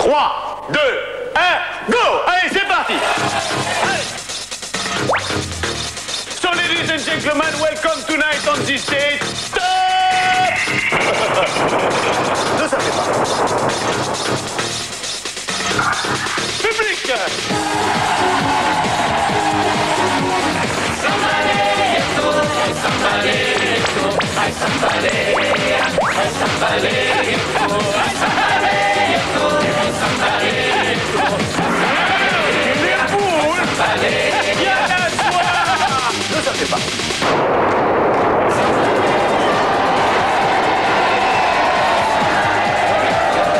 3, 2, 1, go! Allez, c'est parti! Allez. So, ladies and gentlemen, welcome tonight on this stage. Stop! Ne savez pas. Public! Ne savez pas.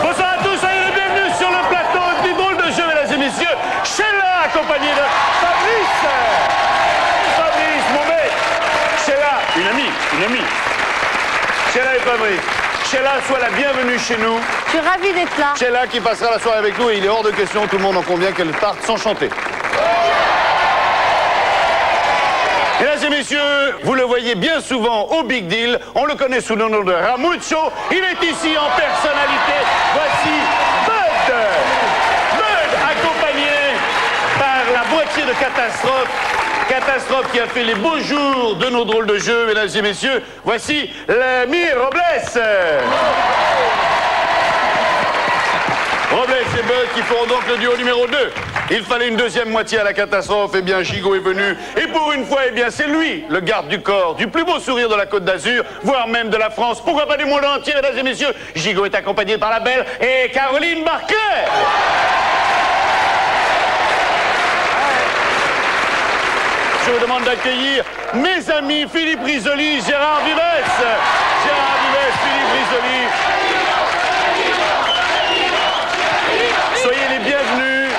Bonsoir à tous, soyez les bienvenus sur le plateau du drôle de jeu, mesdames et messieurs. Sheila, accompagné de Fabrice. Fabrice, mon mec. Sheila, une amie. Sheila et Fabrice. Sheila, sois la bienvenue chez nous. Je suis ravie d'être là. Sheila qui passera la soirée avec nous et il est hors de question, tout le monde en convient, qu'elle parte sans chanter. Mesdames et messieurs, vous le voyez bien souvent au Big Deal, on le connaît sous le nom de Ramucho, il est ici en personnalité, voici Bud. Bud, accompagné par la moitié de Catastrophe, Catastrophe qui a fait les beaux jours de nos drôles de jeux, mesdames et messieurs, voici l'ami Robles. Robles et Bud qui feront donc le duo numéro 2. Il fallait une deuxième moitié à la Catastrophe, eh bien Gigot est venu, et pour une fois, eh bien c'est lui, le garde du corps, du plus beau sourire de la Côte d'Azur, voire même de la France, pourquoi pas du monde entier, mesdames et messieurs. Gigot est accompagné par la belle et Caroline Barclay. Je vous demande d'accueillir mes amis Philippe Risoli, Gérard Vives. Gérard Vives, Philippe Risoli. Soyez les bienvenus,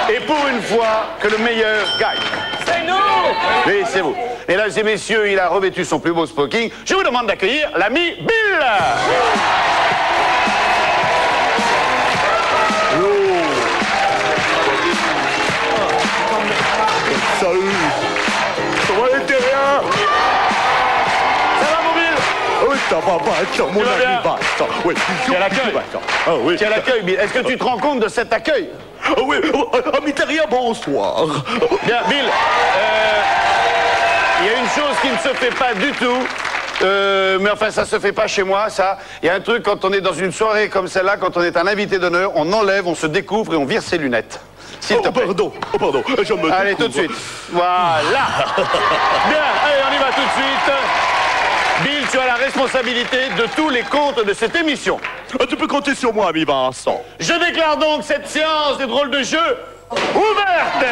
et pour une fois, que le meilleur gagne. C'est nous! Oui, c'est vous. Mesdames et messieurs, il a revêtu son plus beau smoking. Je vous demande d'accueillir l'ami Bill. Salut. Ça va les terriens? Ça va, mon Bill? Oui, ça va, mon Tu vas ami bien? va. Oui, Quel accueil? Ah oui. Quel accueil, Bill. Est-ce que tu te rends compte de cet accueil? Ah oui, ami terrien, bonsoir. Bien, Bill, il y a une chose qui ne se fait pas du tout, mais enfin ça se fait pas chez moi, ça. Il y a un truc quand on est dans une soirée comme celle-là, quand on est un invité d'honneur, on enlève, on se découvre et on vire ses lunettes. S'il te plaît. Pardon, je me Allez, tout de suite. Voilà. Bien, allez, on y va tout de suite. Bill, tu as la responsabilité de tous les comptes de cette émission. Tu peux compter sur moi, ami Vincent. Je déclare donc cette séance des drôles de jeu ouverte.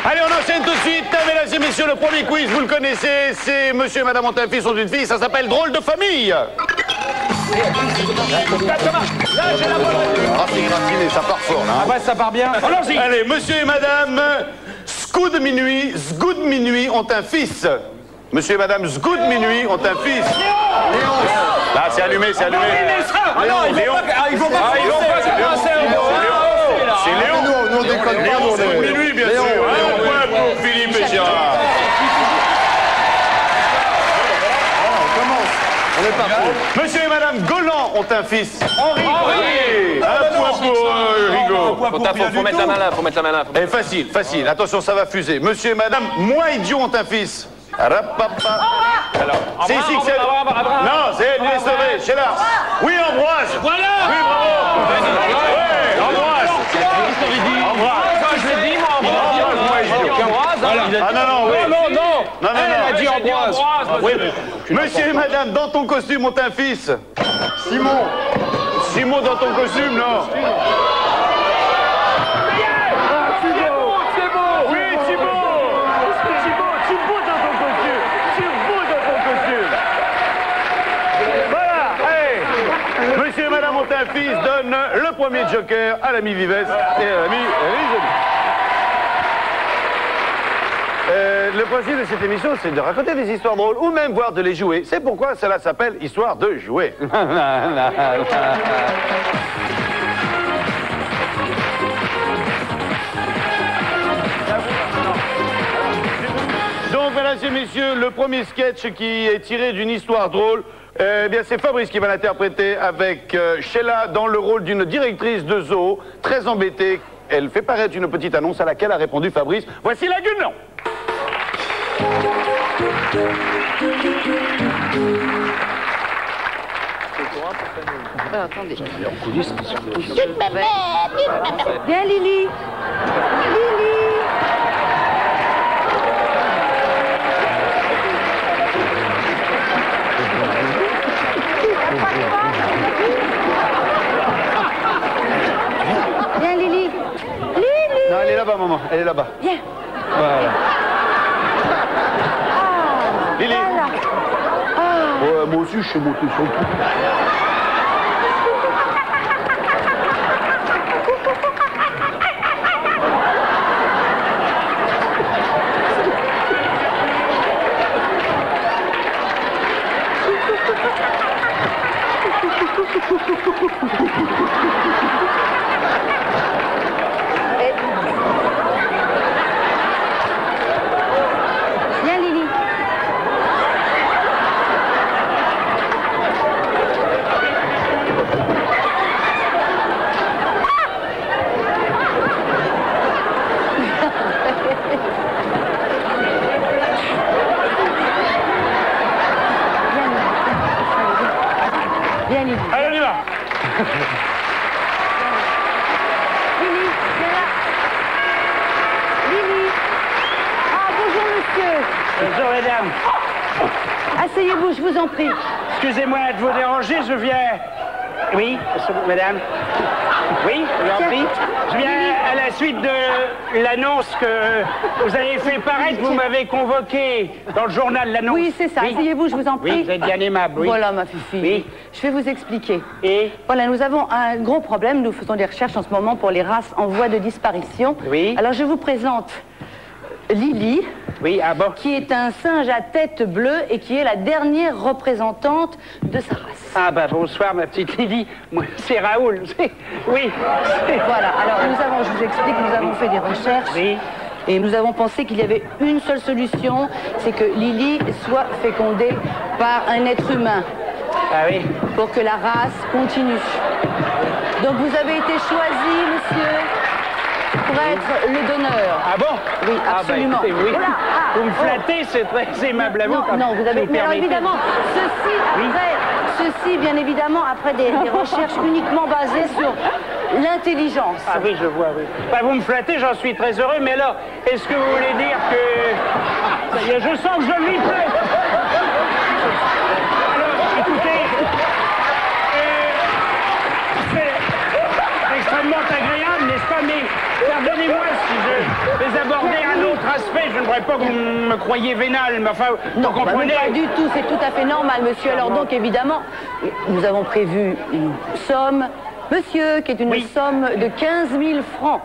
Allez, on enchaîne tout de suite, mesdames et messieurs, le premier quiz, vous le connaissez, c'est monsieur et madame ont un fils, ont une fille, ça s'appelle Drôle de famille. Là, j'ai la bonne réponse. Ah, c'est gratiné, ça part fort, là. Ah ouais, ça part bien. Allons-y. Allez, monsieur et madame Sgoud Minuit ont un fils. Monsieur et madame Sgoud Minuit ont un fils. Léon. Là, c'est allumé, c'est allumé. Ah non, il faut pas commencer. C'est Léon. Nous, on déconne pas. Léon Sgoud Minuit, bien sûr. Un point pour Philippe et Gérard. Monsieur et madame Golan ont un fils. Henri. Un point pour Rigaud. Faut mettre la main là, faut mettre la main là. Eh, facile, facile. Attention, ça va fuser. Monsieur et madame Moidion ont un fils. Rapapa. Alors, c'est ici que c'est... Non, c'est Nestoré, c'est là. Oui, Ambroise. Voilà. Oui, bravo. Ouais, Ambroise. Ambroise. Je l'ai dit, moi, Ambroise. Ah non, non, oui. Non. Elle a dit Ambroise. Oui. Monsieur et madame, dans ton costume, ont un fils. Simon. Simon, dans ton costume, non. Monsieur et madame ont un fils, donne le premier joker à l'ami Vives et à l'ami Risoli. Le principe de cette émission, c'est de raconter des histoires drôles ou même voir de les jouer. C'est pourquoi cela s'appelle Histoire de jouer. Donc, mesdames et messieurs, le premier sketch qui est tiré d'une histoire drôle, c'est Fabrice qui va l'interpréter avec Sheila dans le rôle d'une directrice de zoo, très embêtée. Elle fait paraître une petite annonce à laquelle a répondu Fabrice. Voici la Guenon. Attendez. Viens, Lily. Lily. Viens, Lily. Lily. Non, elle est là-bas, maman. Elle est là-bas. Viens. Voilà. Lily. Voilà. Ouais, moi aussi, je suis monté sur le truc. Viens, Lily. Viens, Lily. Allez, on y va. Lily, viens là. Lily. Ah, bonjour, monsieur. Bonjour, mesdames. Asseyez-vous, je vous en prie. Excusez-moi de vous déranger, je viens... Oui, madame. Oui, je vous en prie. Je viens à la suite de l'annonce que vous avez fait paraître. Vous m'avez convoqué dans le journal, l'annonce. Oui, c'est ça. Oui. Asseyez-vous, je vous en prie. Oui, vous êtes bien aimable, oui. Voilà, ma fifi. Oui. Je vais vous expliquer. Et Voilà, nous avons un gros problème. Nous faisons des recherches en ce moment pour les races en voie de disparition. Oui. Alors, je vous présente Lily, oui, ah bon. qui est un singe à tête bleue et qui est la dernière représentante de sa race. Ah bah bonsoir, ma petite Lily. Moi, c'est Raoul. Oui. Voilà, alors je vous explique, nous avons fait des recherches. Oui. Et nous avons pensé qu'il y avait une seule solution, c'est que Lily soit fécondée par un être humain Ah oui. pour que la race continue. Donc vous avez été choisi, monsieur, pour être le donneur. Ah bon? Oui, absolument. Ah bah, écoutez, oui. Voilà, ah, vous me oh. flattez, c'est très aimable à vous. Non, non, vous avez... me Mais alors permettez. évidemment, ceci, bien évidemment, après des recherches uniquement basées sur l'intelligence. Ah oui, je vois, oui. Bah, vous me flattez, j'en suis très heureux, mais alors, est-ce que vous voulez dire que... Ça y est, je sens que je lui plais. Alors, écoutez, c'est extrêmement agréable, n'est-ce pas? Mais pardonnez-moi si je vais aborder un autre aspect. Je ne voudrais pas que vous me croyiez vénal, mais enfin, Non, vous comprenez. pas du tout, c'est tout à fait normal, monsieur. Alors donc, évidemment, nous avons prévu une somme, monsieur, qui est une Oui. somme de 15 000 francs.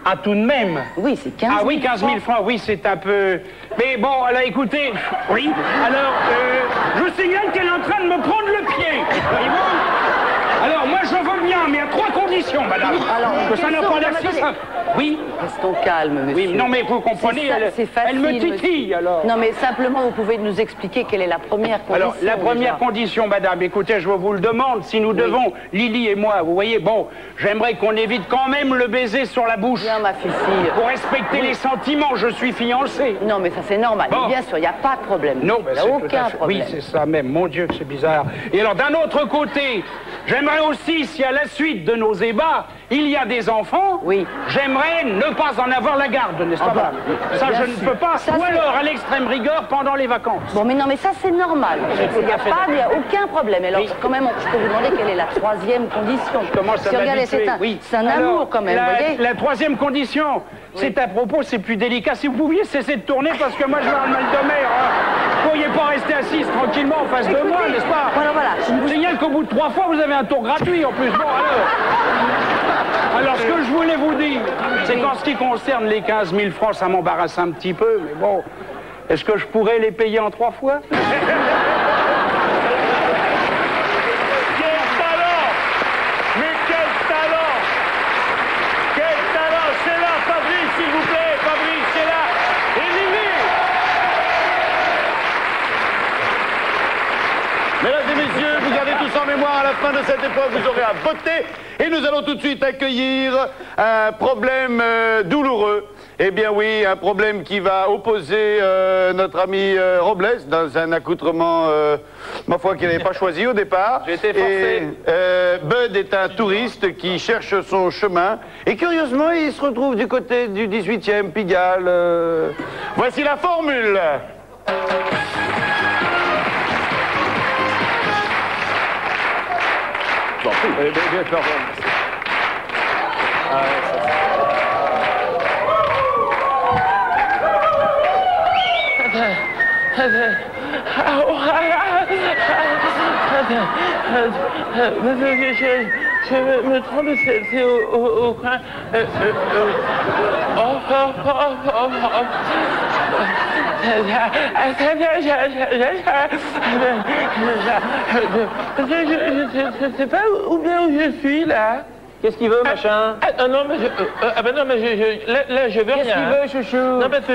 Ah, tout de même. Oui, c'est 15 000 Ah oui, 15 000 francs, oui, c'est un peu... Mais bon, alors écoutez, oui, alors, je signale qu'elle est en train de me prendre le pied. Voyez-vous? Alors, moi, je veux bien, mais à 3 conditions, madame. Alors, que ça quelles n'a sont, pas l'air madame, si simple. Oui, Restons calmes, monsieur. oui, non, mais vous comprenez, C'est facile, elle me titille, monsieur. alors. Non, mais simplement, vous pouvez nous expliquer quelle est la première condition. Alors, la première déjà. condition, madame, écoutez, je vous le demande, si nous devons, Lily et moi, vous voyez, bon, j'aimerais qu'on évite quand même le baiser sur la bouche. Bien, ma fille. Pour respecter les sentiments, je suis fiancé. Non, mais ça, c'est normal. Bon. Bien sûr, il n'y a pas de problème. Non, il n'y a c'est tout aucun à fait- problème. Oui, c'est ça même. Mon Dieu, que c'est bizarre. Et alors, d'un autre côté, j'aimerais aussi, si à la suite de nos ébats, il y a des enfants, Oui. j'aimerais ne pas en avoir la garde, n'est-ce pas, Ah bah, madame? Ça, bien je ne sûr. peux pas. Ça, Ou c'est- alors, à l'extrême rigueur, pendant les vacances. Bon, mais non, mais ça, c'est normal. tout Il n'y a à fait pas, il n'y a aucun problème. Alors, Oui. quand même, je peux vous demander quelle est la troisième condition. Je commence à Si, regardez, m'habituer, c'est un Alors, amour, quand même, vous voyez. La troisième condition, c'est à propos, c'est plus délicat. Si vous pouviez cesser de tourner, parce que moi, je vais avoir le mal de mer. Hein. Vous pourriez pas rester assise tranquillement en face de moi, Écoutez, n'est-ce pas? voilà, Je vous signale qu'au bout de 3 fois, vous avez un tour gratuit en plus. Bon, alors, ce que je voulais vous dire, c'est qu'en ce qui concerne les 15 000 francs, ça m'embarrasse un petit peu, mais bon, est-ce que je pourrais les payer en 3 fois? Quel talent! Mais quel talent! Quel talent! C'est là, Fabrice, s'il vous plaît! Fabrice, c'est là! Et Lily! messieurs, vous gardez tous en mémoire, à la fin de cette épreuve, vous aurez à voter. Et nous allons tout de suite accueillir un problème douloureux. Eh bien oui, un problème qui va opposer notre ami Robles dans un accoutrement, ma foi, qu'il n'avait pas choisi au départ. J'ai été forcé. Et Bud est un touriste qui cherche son chemin. Et curieusement, il se retrouve du côté du 18e Pigalle. Voici la formule. Je me trompe, c'est au coin. Je sais pas où bien où je suis là. Qu'est-ce qu'il veut, machin? Non, mais là, je veux rien. Qu'est-ce qu'il veut, chouchou? Non, parce que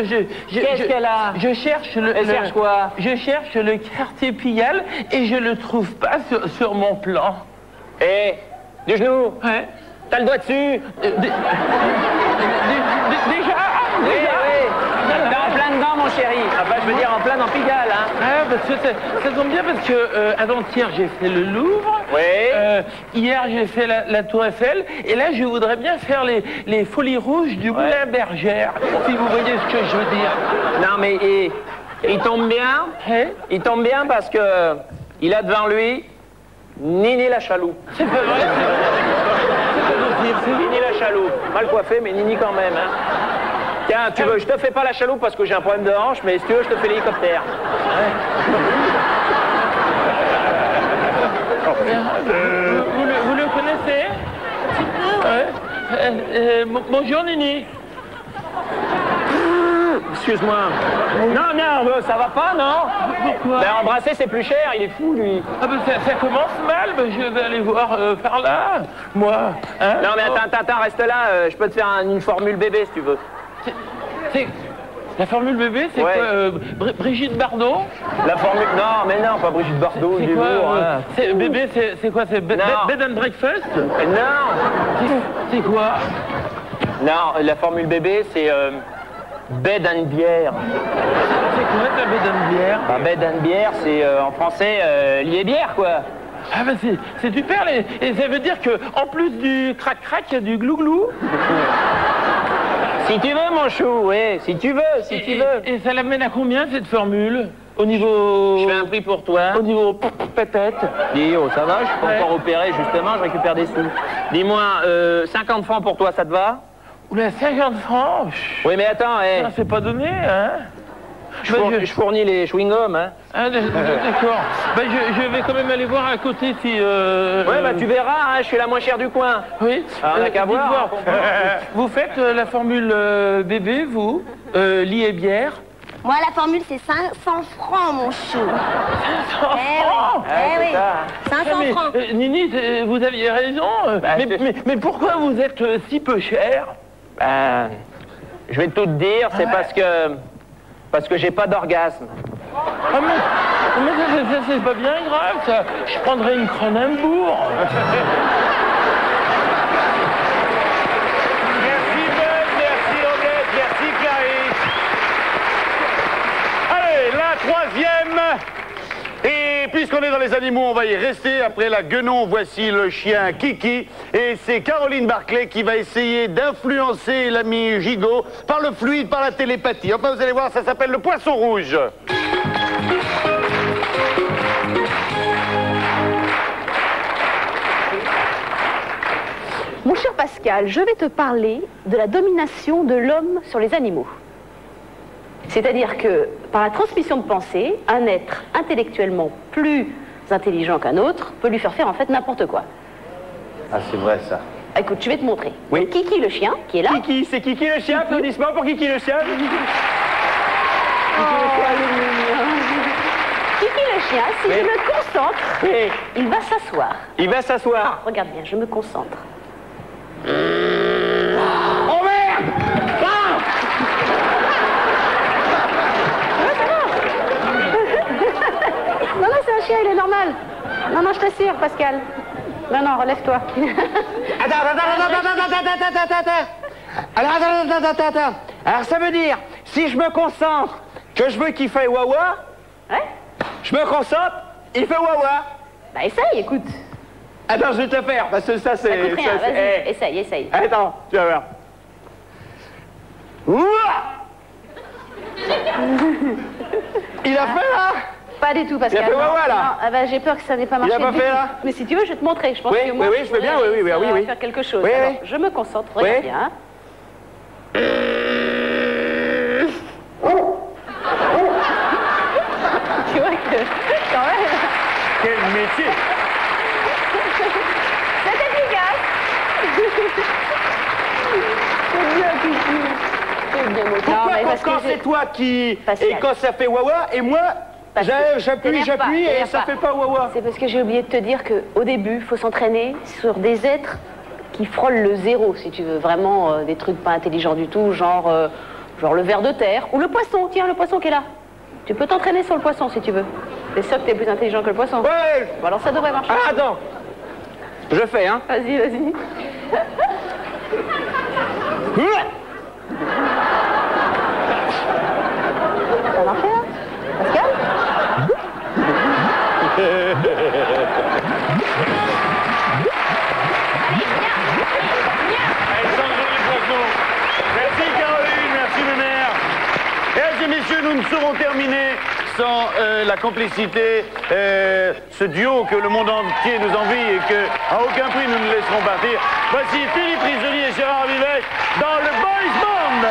Qu'est-ce qu'elle a? Je cherche le... Elle cherche quoi? Je cherche le quartier Pigalle et je le trouve pas sur mon plan. Eh, du genou? Ouais. T'as le doigt dessus? Déjà? Oui. T'es en plein dedans, mon chéri. Enfin, je veux dire en plein dans Pigalle, hein. Ah, parce que ça tombe bien parce que avant-hier, j'ai fait le Louvre. Oui. Hier, j'ai fait la Tour Eiffel. Et là, je voudrais bien faire les Folies Rouges du Moulin Bergère. Si vous voyez ce que je veux dire. Non, mais il tombe bien. Hein? Il tombe bien parce que il a devant lui Nini la chaloupe. C'est pas vrai, c'est Nini la chaloupe. Mal coiffé, mais Nini quand même, hein. Tiens, tu veux, je te fais pas la chaloupe parce que j'ai un problème de hanche, mais si tu veux, je te fais l'hélicoptère. Vous le connaissez? Ouais. Bonjour, Nini. Excuse-moi. Non, ça va pas, non? Pourquoi? Ben, embrasser, c'est plus cher, il est fou, lui. Ah ben ça commence mal, ben je vais aller voir par là, moi. Hein? Non, mais attends, reste là, je peux te faire une formule bébé, si tu veux. C'est... La formule bébé, c'est Ouais. quoi? Brigitte Bardot? La formule... Non, mais non, pas Brigitte Bardot, C'est du quoi? lourd, hein. Bébé, c'est quoi? C'est Non. bed and breakfast? Non. C'est quoi? Non, la formule bébé, c'est bed and bière. C'est quoi ta bed and bière? Bah, bed and bière, c'est en français lié bière, quoi. Ah ben c'est super, et ça veut dire que en plus du crac-crac, il y a du glou-glou? Si tu veux, mon chou, oui, si tu veux. Et ça l'amène à combien, cette formule? Au niveau... Je fais un prix pour toi. Au niveau peut-être. Dis, oh, ça va, je suis pas Ouais. encore opéré, justement, je récupère des sous. Dis-moi, 50 francs pour toi, ça te va? Oula, 50 francs? Oui, mais attends, Ça, c'est pas donné, hein? je fournis les chewing-gums, hein. Ah, d'accord. Ben, je vais quand même aller voir à côté si... Ouais, bah tu verras, hein, je suis la moins chère du coin. Oui. Ah, on a qu'à dites voir. Vous faites la formule bébé, vous? Lit et bière? Moi, la formule, c'est 500 francs, mon chou. 500 Eh francs? oui, eh oui. ça. 500 Mais, francs. Nini, vous aviez raison. Mais pourquoi vous êtes si peu cher? Ben, je vais tout te dire, c'est parce que j'ai pas d'orgasme. Ah, mais ça, c'est pas bien grave, ça. Je prendrais une Cronenbourg. Merci Bud, merci Robles, merci Clarisse. Allez, la troisième. Et puisqu'on est dans les animaux, on va y rester. Après la guenon, voici le chien Kiki. Et c'est Caroline Barclay qui va essayer d'influencer l'ami Gigot par le fluide, par la télépathie. Enfin, vous allez voir, ça s'appelle le poisson rouge. Mon cher Pascal, je vais te parler de la domination de l'homme sur les animaux. C'est-à-dire que, par la transmission de pensée, un être intellectuellement plus intelligent qu'un autre peut lui faire en fait n'importe quoi. Ah, c'est vrai ça. Écoute, je vais te montrer. Oui. Donc, Kiki le chien, qui est là. Kiki, c'est Kiki le chien, applaudissements pour Kiki le chien. Kiki le chien, si Oui. je me concentre, Oui. il va s'asseoir. Il va s'asseoir. Regarde bien, je me concentre. Oh merde! Ah! Non, non, c'est un chien, il est normal. Non, non, je t'assure, Pascal. Non, non, relève-toi. Attends. Alors, attends. Alors, ça veut dire, si je me concentre, que je veux qu'il fasse wawa, Ouais? je me concentre, il fait wawa. Bah, essaye, écoute. Attends, je vais te le faire, parce que ça, c'est... Ça coûte rien, ça, c'est- vas-y, eh. essaye, essaye. Attends, tu vas voir. Ouah. Il a fait, là? Pas du tout, Pascal. Il a fait wawa, là. Non, ah bah, j'ai peur que ça n'ait pas marché. Il a pas du fait, tout. là? Mais si tu veux, je vais te montrer. Je pense Oui, que moi, oui, je veux bien, oui, réussir oui, à oui. faire quelque chose. Oui, Alors, oui. je me concentre, regarde Oui. bien. Tu vois que, quand même, Quel métier! c'est efficace. C'est bien, Pichu. C'est bien, mon Pourquoi Non, mais parce quand que c'est toi qui... Pascal. Et quand ça fait wawa, et moi, Parce que j'appuie, t'énerve pas, et t'énerve ça pas. fait pas wawa. C'est parce que j'ai oublié de te dire qu'au début, il faut s'entraîner sur des êtres qui frôlent le zéro, si tu veux. Vraiment des trucs pas intelligents du tout, genre le ver de terre ou le poisson. Tiens, le poisson qui est là. Tu peux t'entraîner sur le poisson si tu veux. T'es sûr que t'es plus intelligent que le poisson? Ouais. Bon, alors ça devrait marcher. Ah, attends. Je fais, hein. Vas-y, vas-y. Ça a marché, là? Pascal? Allez, sans joli poisson. Merci Caroline, merci Mémère. Mesdames et messieurs, nous ne saurons terminer sans la complicité, ce duo que le monde entier nous envie et que, à aucun prix, nous ne laisserons partir. Voici Philippe Risoli et Gérard Vivec dans le Boys Band.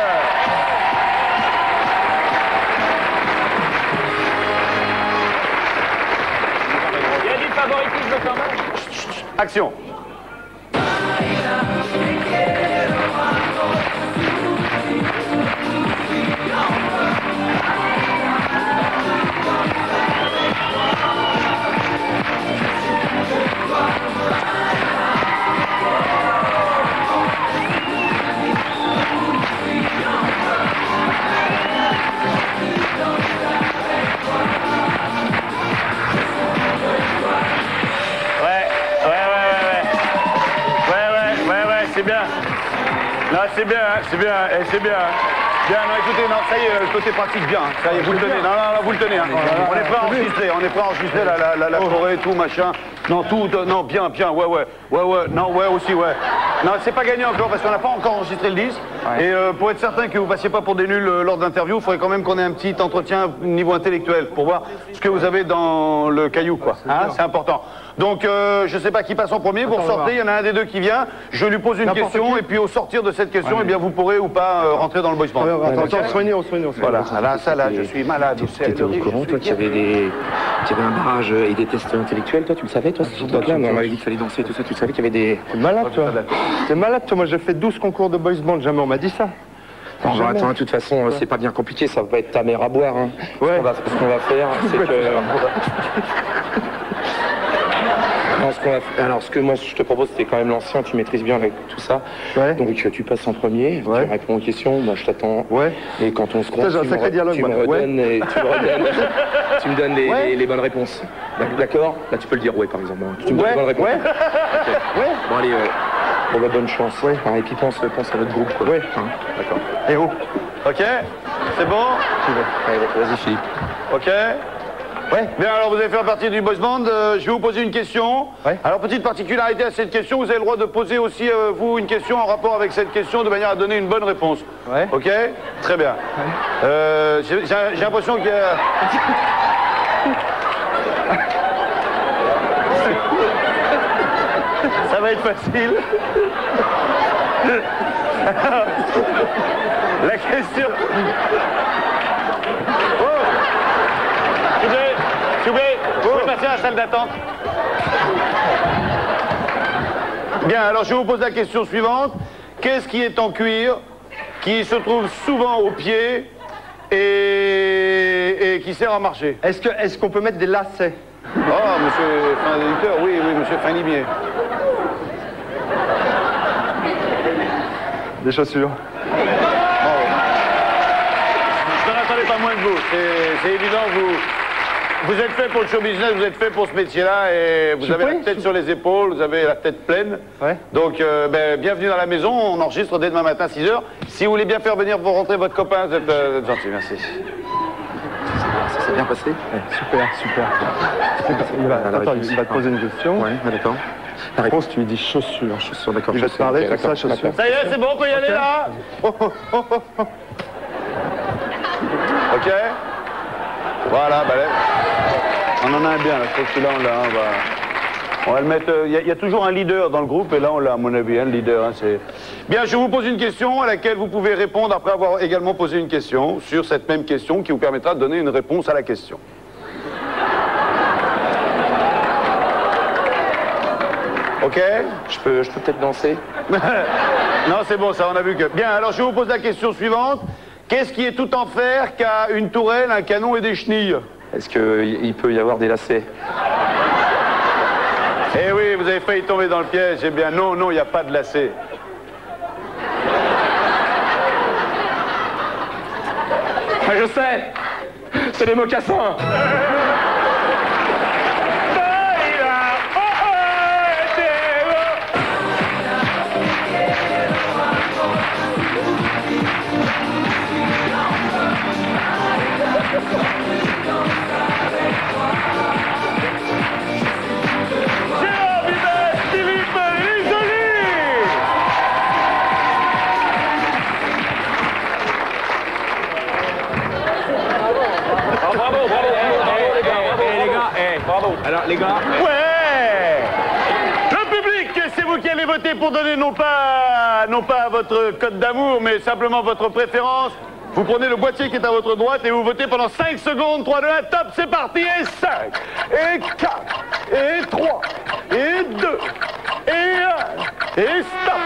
Il y a du favoritisme quand même. Action. C'est bien. Là, c'est bien, hein, c'est bien, c'est bien. Bien, non, écoutez, non, ça y est, le côté pratique, bien. Ça y est, vous le tenez. Non, non, non, vous le tenez. Hein. On est prêt à enregistrer, la forêt, tout, machin. Non, tout, non, bien, ouais, non, ouais, aussi, ouais. Non, c'est pas gagné encore parce qu'on n'a pas encore enregistré le disque. Ouais. Et pour être certain que vous passiez pas pour des nuls lors d'interview, il faudrait quand même qu'on ait un petit entretien niveau intellectuel pour voir ce que vous avez dans le caillou, quoi. Hein, c'est important. Donc, je sais pas qui passe en premier. Vous ressortez, il y en a un des deux qui vient. Je lui pose une question et puis au sortir de cette question, eh bien, vous pourrez ou pas rentrer dans le boys band. Attends, on se réunit. Voilà, là, ça, là, je suis malade. T'étais au courant, toi, qu'il y avait un barrage et des tests intellectuels, toi, tu le savais, toi, ce truc-là? On m'avait dit qu'il fallait danser, tout ça, tu savais qu'il y avait des... T'es malade, toi. T'es malade, toi. Moi, j'ai fait 12 concours de boys band. Jamais on m'a dit ça. Bon, bah, attends, de toute façon, c'est pas bien compliqué, ça va être ta mère à boire. Hein. Ouais. Ce qu'on va faire, c'est que... Non, alors, ce que moi je te propose, c'est quand même l'ancien, tu maîtrises bien avec tout ça. Ouais. Donc tu passes en premier, Ouais. tu réponds aux questions, moi je t'attends. Ouais. Et quand on se croise, Putain, j'ai un sacré dialogue, tu me moi. redonnes, Ouais. et tu me redonnes, tu me donnes Ouais. les bonnes réponses. D'accord? Là, tu peux le dire ouais, par exemple. Tu me donnes les bonnes réponses. Ouais. Ok. Ouais. Bon, allez, bon, bah, bonne chance. Ouais. Hein, et puis pense à notre groupe, quoi. Ouais. Hein, d'accord. Et oh. Ok, c'est bon? Allez, vas-y, Philippe. Ok. Ouais. Bien, alors vous allez faire partie du boys band. Je vais vous poser une question. Ouais. Alors, petite particularité à cette question, vous avez le droit de poser aussi, vous, une question en rapport avec cette question de manière à donner une bonne réponse. Ouais. Ok? Très bien. J'ai l'impression qu'il y a... Ça va être facile. La question... Oh. S'il vous plaît, vous pouvez passer à la salle d'attente. Bien, alors je vous pose la question suivante. Qu'est-ce qui est en cuir, qui se trouve souvent au pied et qui sert à marcher? Est-ce qu'on peut mettre des lacets? Oh, monsieur fin éditeur, oui, monsieur fin limier. Des chaussures. Je n'en attendais pas moins de vous. C'est évident, vous êtes fait pour le show business, vous êtes fait pour ce métier-là et vous avez la tête sur les épaules, vous avez la tête pleine. Ouais. Donc, bienvenue dans la maison, on enregistre dès demain matin 6 h. Si vous voulez bien faire venir pour rentrer votre copain, vous êtes gentil, merci. Ça s'est bien passé? Ouais, super. Attends, il va te poser une question. Ouais, d'accord. La réponse, tu lui dis chaussures, d'accord. Il va te parler comme ça, chaussures. Ça y est, c'est bon, on peut y aller là. Ok. Voilà, bah là, on en a un bien, là. Je pense que là, on va le mettre. Il y a toujours un leader dans le groupe, et là, on l'a, à mon avis, un leader. Hein, bien, je vous pose une question à laquelle vous pouvez répondre après avoir également posé une question sur cette même question qui vous permettra de donner une réponse à la question. Ok? Je peux peut-être danser? Non, c'est bon, ça, on a vu que... Bien, alors je vous pose la question suivante. Qu'est-ce qui est tout en fer qu'a une tourelle, un canon et des chenilles? Est-ce qu'il peut y avoir des lacets? Eh oui, vous avez failli tomber dans le piège. Eh bien, non, il n'y a pas de lacets. Ah, je sais! C'est des mocassins! Alors, les gars... Ouais! Le public, c'est vous qui allez voter pour donner non pas votre code d'amour, mais simplement votre préférence. Vous prenez le boîtier qui est à votre droite et vous votez pendant 5 secondes. 3, 2, 1, top, c'est parti. Et 5, et 4, et 3, et 2, et 1, et stop.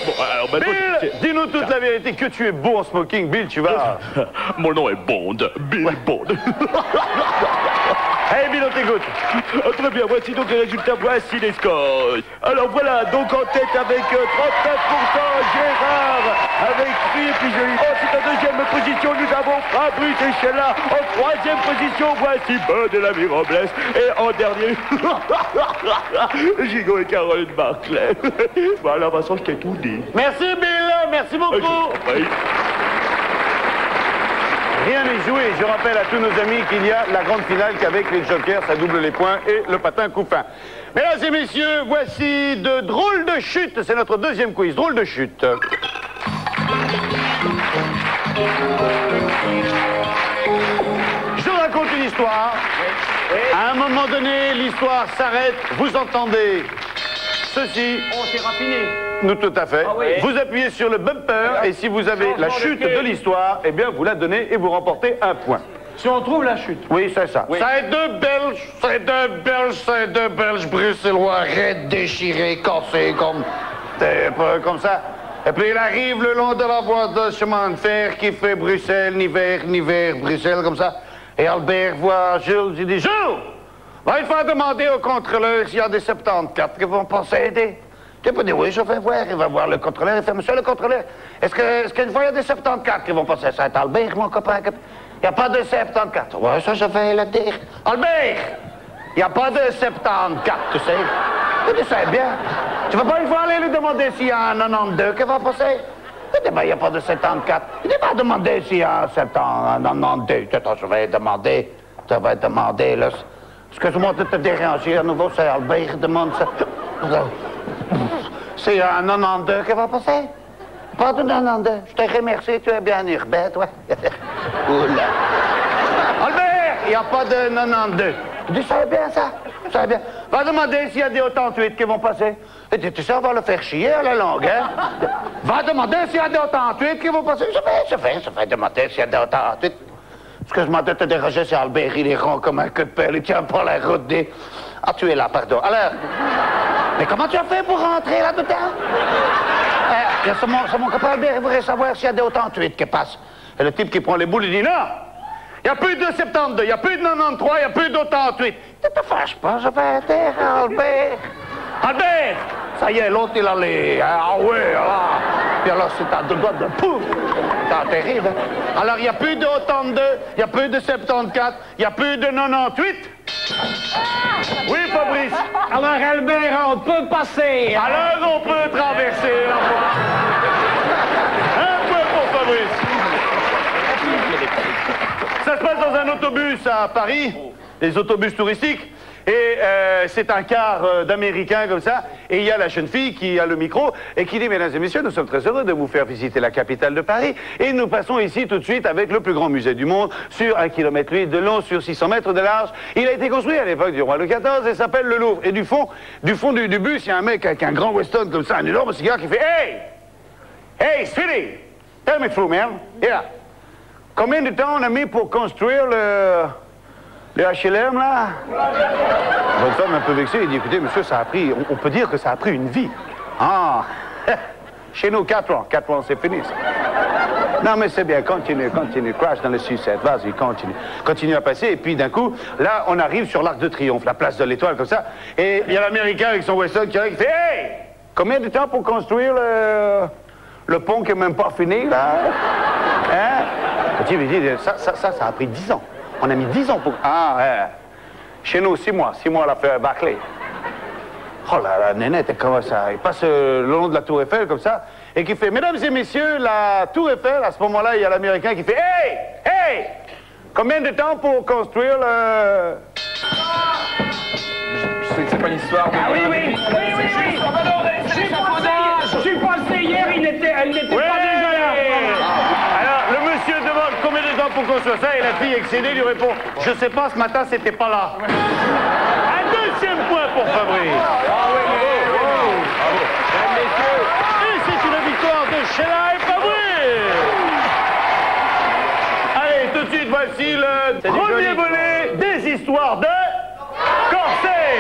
Bon, alors, Bill, dis-nous toute la vérité. Que tu es beau en smoking, Bill, tu vas... Mon nom est Bond, Bill Bond. Hey Bill, on t'écoute. Très bien, voici donc les résultats, voici les scores. Alors voilà, donc en tête avec 39%, Gérard, avec Philippe Joly. Ensuite en deuxième position, nous avons Fabrice Echella. En troisième position, voici Bud et l'ami Robles. Et en dernier, Gigot et Caroline Barclay. Voilà, Vincent, je t'ai tout dit. Merci Bill, merci beaucoup. Rien n'est joué. Je rappelle à tous nos amis qu'il y a la grande finale qu'avec les jokers, ça double les points et le patin coup fin. Mesdames et messieurs, voici de drôles de chutes. C'est notre deuxième quiz. Drôles de chutes. Je raconte une histoire. À un moment donné, l'histoire s'arrête. Vous entendez ceci. Oh, c'est raffiné. Nous, tout à fait. Ah oui. Vous appuyez sur le bumper et si vous avez la chute de l'histoire, eh bien, vous la donnez et vous remportez un point. Si on trouve la chute. Oui, c'est ça. Oui. C'est deux Belges bruxellois, raides, déchirés, cassés, comme ça. Et puis il arrive le long de la voie de chemin de fer qui fait Bruxelles, Nivelles, Bruxelles, comme ça. Et Albert voit Jules, il dit, Jules, va il faire demander au contrôleur s'il y a des 74 qui vont pas s'aider. Tu peux dire, oui, je vais voir. Il va voir le contrôleur. Il fait, monsieur le contrôleur, est-ce qu'une fois il y a des 74 qui vont passer? Ça va être Albert, mon copain. Il n'y a pas de 74. Ouais, ça, je vais le dire. Albert, il n'y a pas de 74, tu sais. Tu sais bien. Tu vas pas une fois aller lui demander s'il y a un 92 qui va passer? Il dit, ben, il n'y a pas de 74. Il dit, va demander s'il y a un 92. Attends, je vais demander, là. Excuse-moi de te déranger à nouveau, c'est Albert qui demande ça. C'est un 92 qui va passer? Pas de 92. Je te remercie, tu es bien urbain, toi. Oula. Albert, il n'y a pas de 92. Je dis, ça va bien, ça. Ça va bien. Va demander s'il y a des 88 qui vont passer. Et tu sais, on va le faire chier à la longue, hein? Va demander s'il y a des 88 qui vont passer. Je vais demander s'il y a des 88. Excuse-moi de te déranger, c'est Albert, il est rond comme un queue de pelle, il tient pas la route des... Ah, tu es là, pardon. Alors, mais comment tu as fait pour rentrer là-dedans? C'est mon copain Albert, il voudrait savoir s'il y a des 88 qui passent. Et le type qui prend les boules, il dit non! Il n'y a plus de 72, il n'y a plus de 93, il n'y a plus d'88. Ne te fâche pas, je vais dire, Albert. Albert! Ça y est, l'autre, il allait. Ah ouais, là. Puis alors, c'est à deux doigts de pouf. C'est terrible. Alors, il n'y a plus de 82, il n'y a plus de 74, il n'y a plus de 98. Oui, Fabrice. Alors, Albert, on peut passer. Alors, on peut traverser la porte. Un peu pour Fabrice. Ça se passe dans un autobus à Paris, les autobus touristiques. Et c'est un quart d'Américains comme ça, et il y a la jeune fille qui a le micro et qui dit: mesdames et messieurs, nous sommes très heureux de vous faire visiter la capitale de Paris, et nous passons ici tout de suite avec le plus grand musée du monde, sur 1,8 km de long, sur 600 mètres de large. Il a été construit à l'époque du roi Louis XIV et s'appelle le Louvre. Et du fond du bus, il y a un mec avec un grand Weston comme ça, un énorme cigare qui fait: hey! Hey, Speedy! Tell me true, man. Yeah. Combien de temps on a mis pour construire le HLM, là? Votre femme un peu vexée, il dit: écoutez, monsieur, ça a pris, on peut dire que ça a pris une vie. Ah, chez nous, 4 ans. 4 ans, c'est fini, ça. Non, mais c'est bien, continue, crash dans le sucette, vas-y, continue. Continue à passer, et puis d'un coup, là, on arrive sur l'Arc de Triomphe, la place de l'Étoile, comme ça, et il y a l'Américain avec son Weston qui arrive, qui fait: hey! Combien de temps pour construire le pont qui n'est même pas fini, là? Hein? Le type, il dit: ça a pris 10 ans. On a mis 10 ans pour... Ah, ouais. Chez nous, 6 mois. 6 mois à la faire bâcler. Oh là là, Nénette, comment ça? Il passe le long de la Tour Eiffel, comme ça, et qui fait: mesdames et messieurs, la Tour Eiffel, à ce moment-là, il y a l'Américain qui fait: hey! Hey! Combien de temps pour construire le... Je sais que c'est pas l'histoire, mais... Ah oui. Je suis passé hier, elle n'était pas déjà là. Alors, le monsieur demande combien de temps pour construire ça, et la fille excédée lui répond: je sais pas, ce matin, c'était pas là. Un deuxième point pour Fabrice. Bravo. Et c'est une victoire de Sheila et Fabrice. Allez, tout de suite, voici le premier volet des histoires de Corset.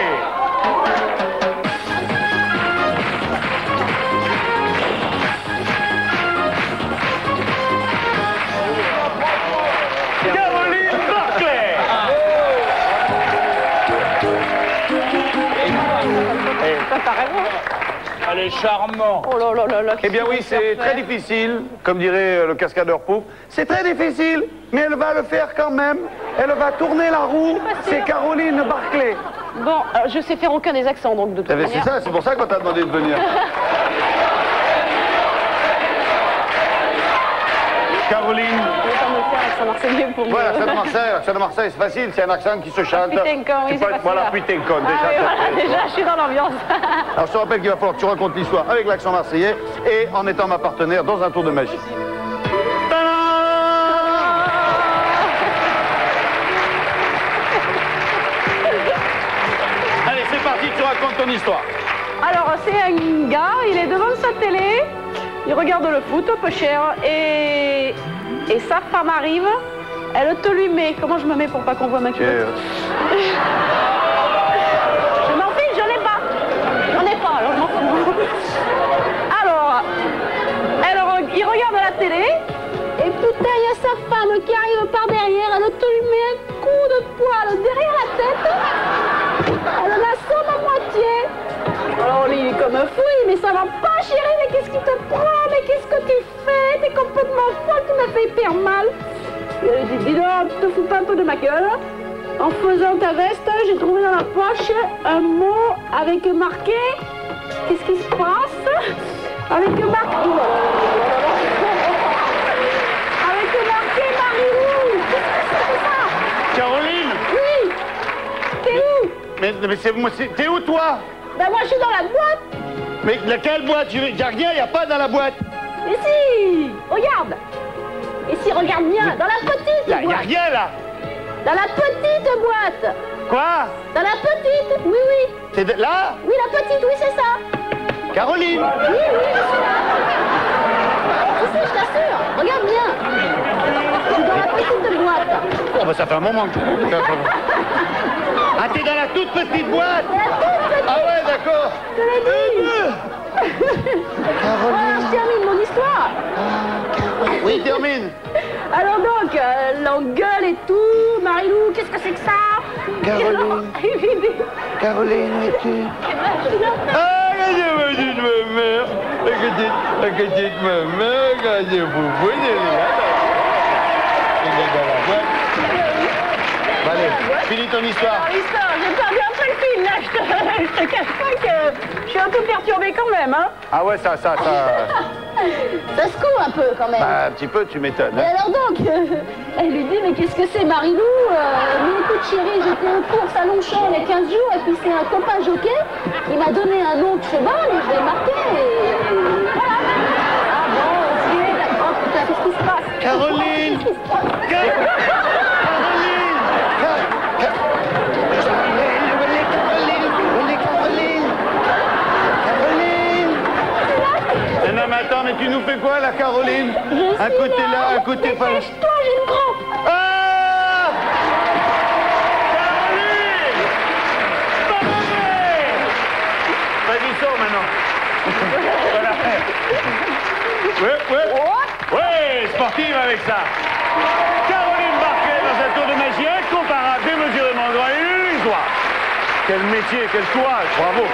Caroline Barclay. Elle est charmante. Oh là là là là. Eh bien oui, c'est très difficile, comme dirait le cascadeur Pouf. C'est très difficile, mais elle va le faire quand même. Elle va tourner la roue. C'est Caroline Barclay. Bon, je sais faire aucun des accents, donc de toute manière. C'est ça, c'est pour ça qu'on t'a demandé de venir. Caroline. Je vais pas me faire l'accent marseillais pour Voilà, me... l'accent de Marseille, c'est facile, c'est un accent qui se chante. Putain con, oui, c'est Voilà, facile. putain con, Ah, déjà. oui, voilà, déjà, je suis dans l'ambiance. Alors je te rappelle qu'il va falloir que tu racontes l'histoire avec l'accent marseillais et en étant ma partenaire dans un tour de magie. Allez, c'est parti, tu racontes ton histoire. Alors, c'est un gars, il est devant sa télé, il regarde le foot, peu cher, et sa femme arrive, elle te lui met. Comment je me mets pour pas qu'on voit ma culotte? Je m'en fiche, j'en ai pas. J'en ai pas, alors je m'en fous. Alors, il regarde la télé, et putain, il y a sa femme qui arrive par derrière, elle te lui met un coup de poil derrière la tête, elle l'assomme à moitié. Alors lui, il est comme un fou, il dit: mais ça va pas, chérie, mais qu'est-ce qui te prend? Mais qu'est-ce que tu fais? T'es complètement folle, tu m'as fait hyper mal. Il lui dit: dis donc, tu te fous pas un peu de ma gueule? En faisant ta veste, j'ai trouvé dans la poche un mot avec marqué... Qu'est-ce qui se passe? Avec marqué... Avec marqué Marie-Lou. Qu'est-ce que c'est ça? Caroline. Oui. T'es où? Mais t'es où toi? Ben moi je suis dans la boîte. Mais laquelle boîte? Il n'y a rien, il n'y a pas dans la boîte. Ici, regarde. Ici, regarde bien, dans la petite Il n'y a boîte. rien là. Dans la petite boîte. Quoi? Dans la petite, oui, oui. C'est là? Oui, la petite, oui, c'est ça. Caroline. Oui, oui, je suis là. Ici, je t'assure, regarde bien. Je suis dans la petite boîte. Oh, bah ça fait un moment que... Ah, t'es dans la toute petite boîte? La toute petite. Ah ouais, d'accord. Je l'ai dit. Voilà, je termine mon histoire. Oui, termine. Alors donc, l'engueule et tout, Marie-Lou, qu'est-ce que c'est que ça? Caroline. Caroline, où es-tu? Je suis là. Ah, petite maman, quand je vous vois, elle est là. Elle est dans la boîte. Allez, finis ton histoire. Alors, l'histoire, j'ai perdu un peu le fil, là. Je te cache pas que je suis un peu perturbée quand même, hein. Ah ouais, ça. Ça secoue un peu quand même. Bah, un petit peu, tu m'étonnes. Et alors donc, elle lui dit, mais qu'est-ce que c'est, Marilou? Mais écoute, chérie, j'étais aux courses à Longchamp il y a 15 jours, et puis c'est un copain jockey, il m'a donné un nom de cheval, et je l'ai marqué, et voilà. Ah bon, ok, d'accord, putain, qu'est-ce qui se passe? Caroline! Qu'est-ce qui se passe? Non, mais attends, mais tu nous fais quoi, la Caroline? Un côté là, un côté pas. Dépêche-toi, j'ai une crampe. Ah! Caroline! Vas-y, sors maintenant. Voilà. Ouais, sportive avec ça. Caroline Barquet dans un tour de magie incomparable, démesurément grand et illusoire. Quel métier, quel courage, bravo.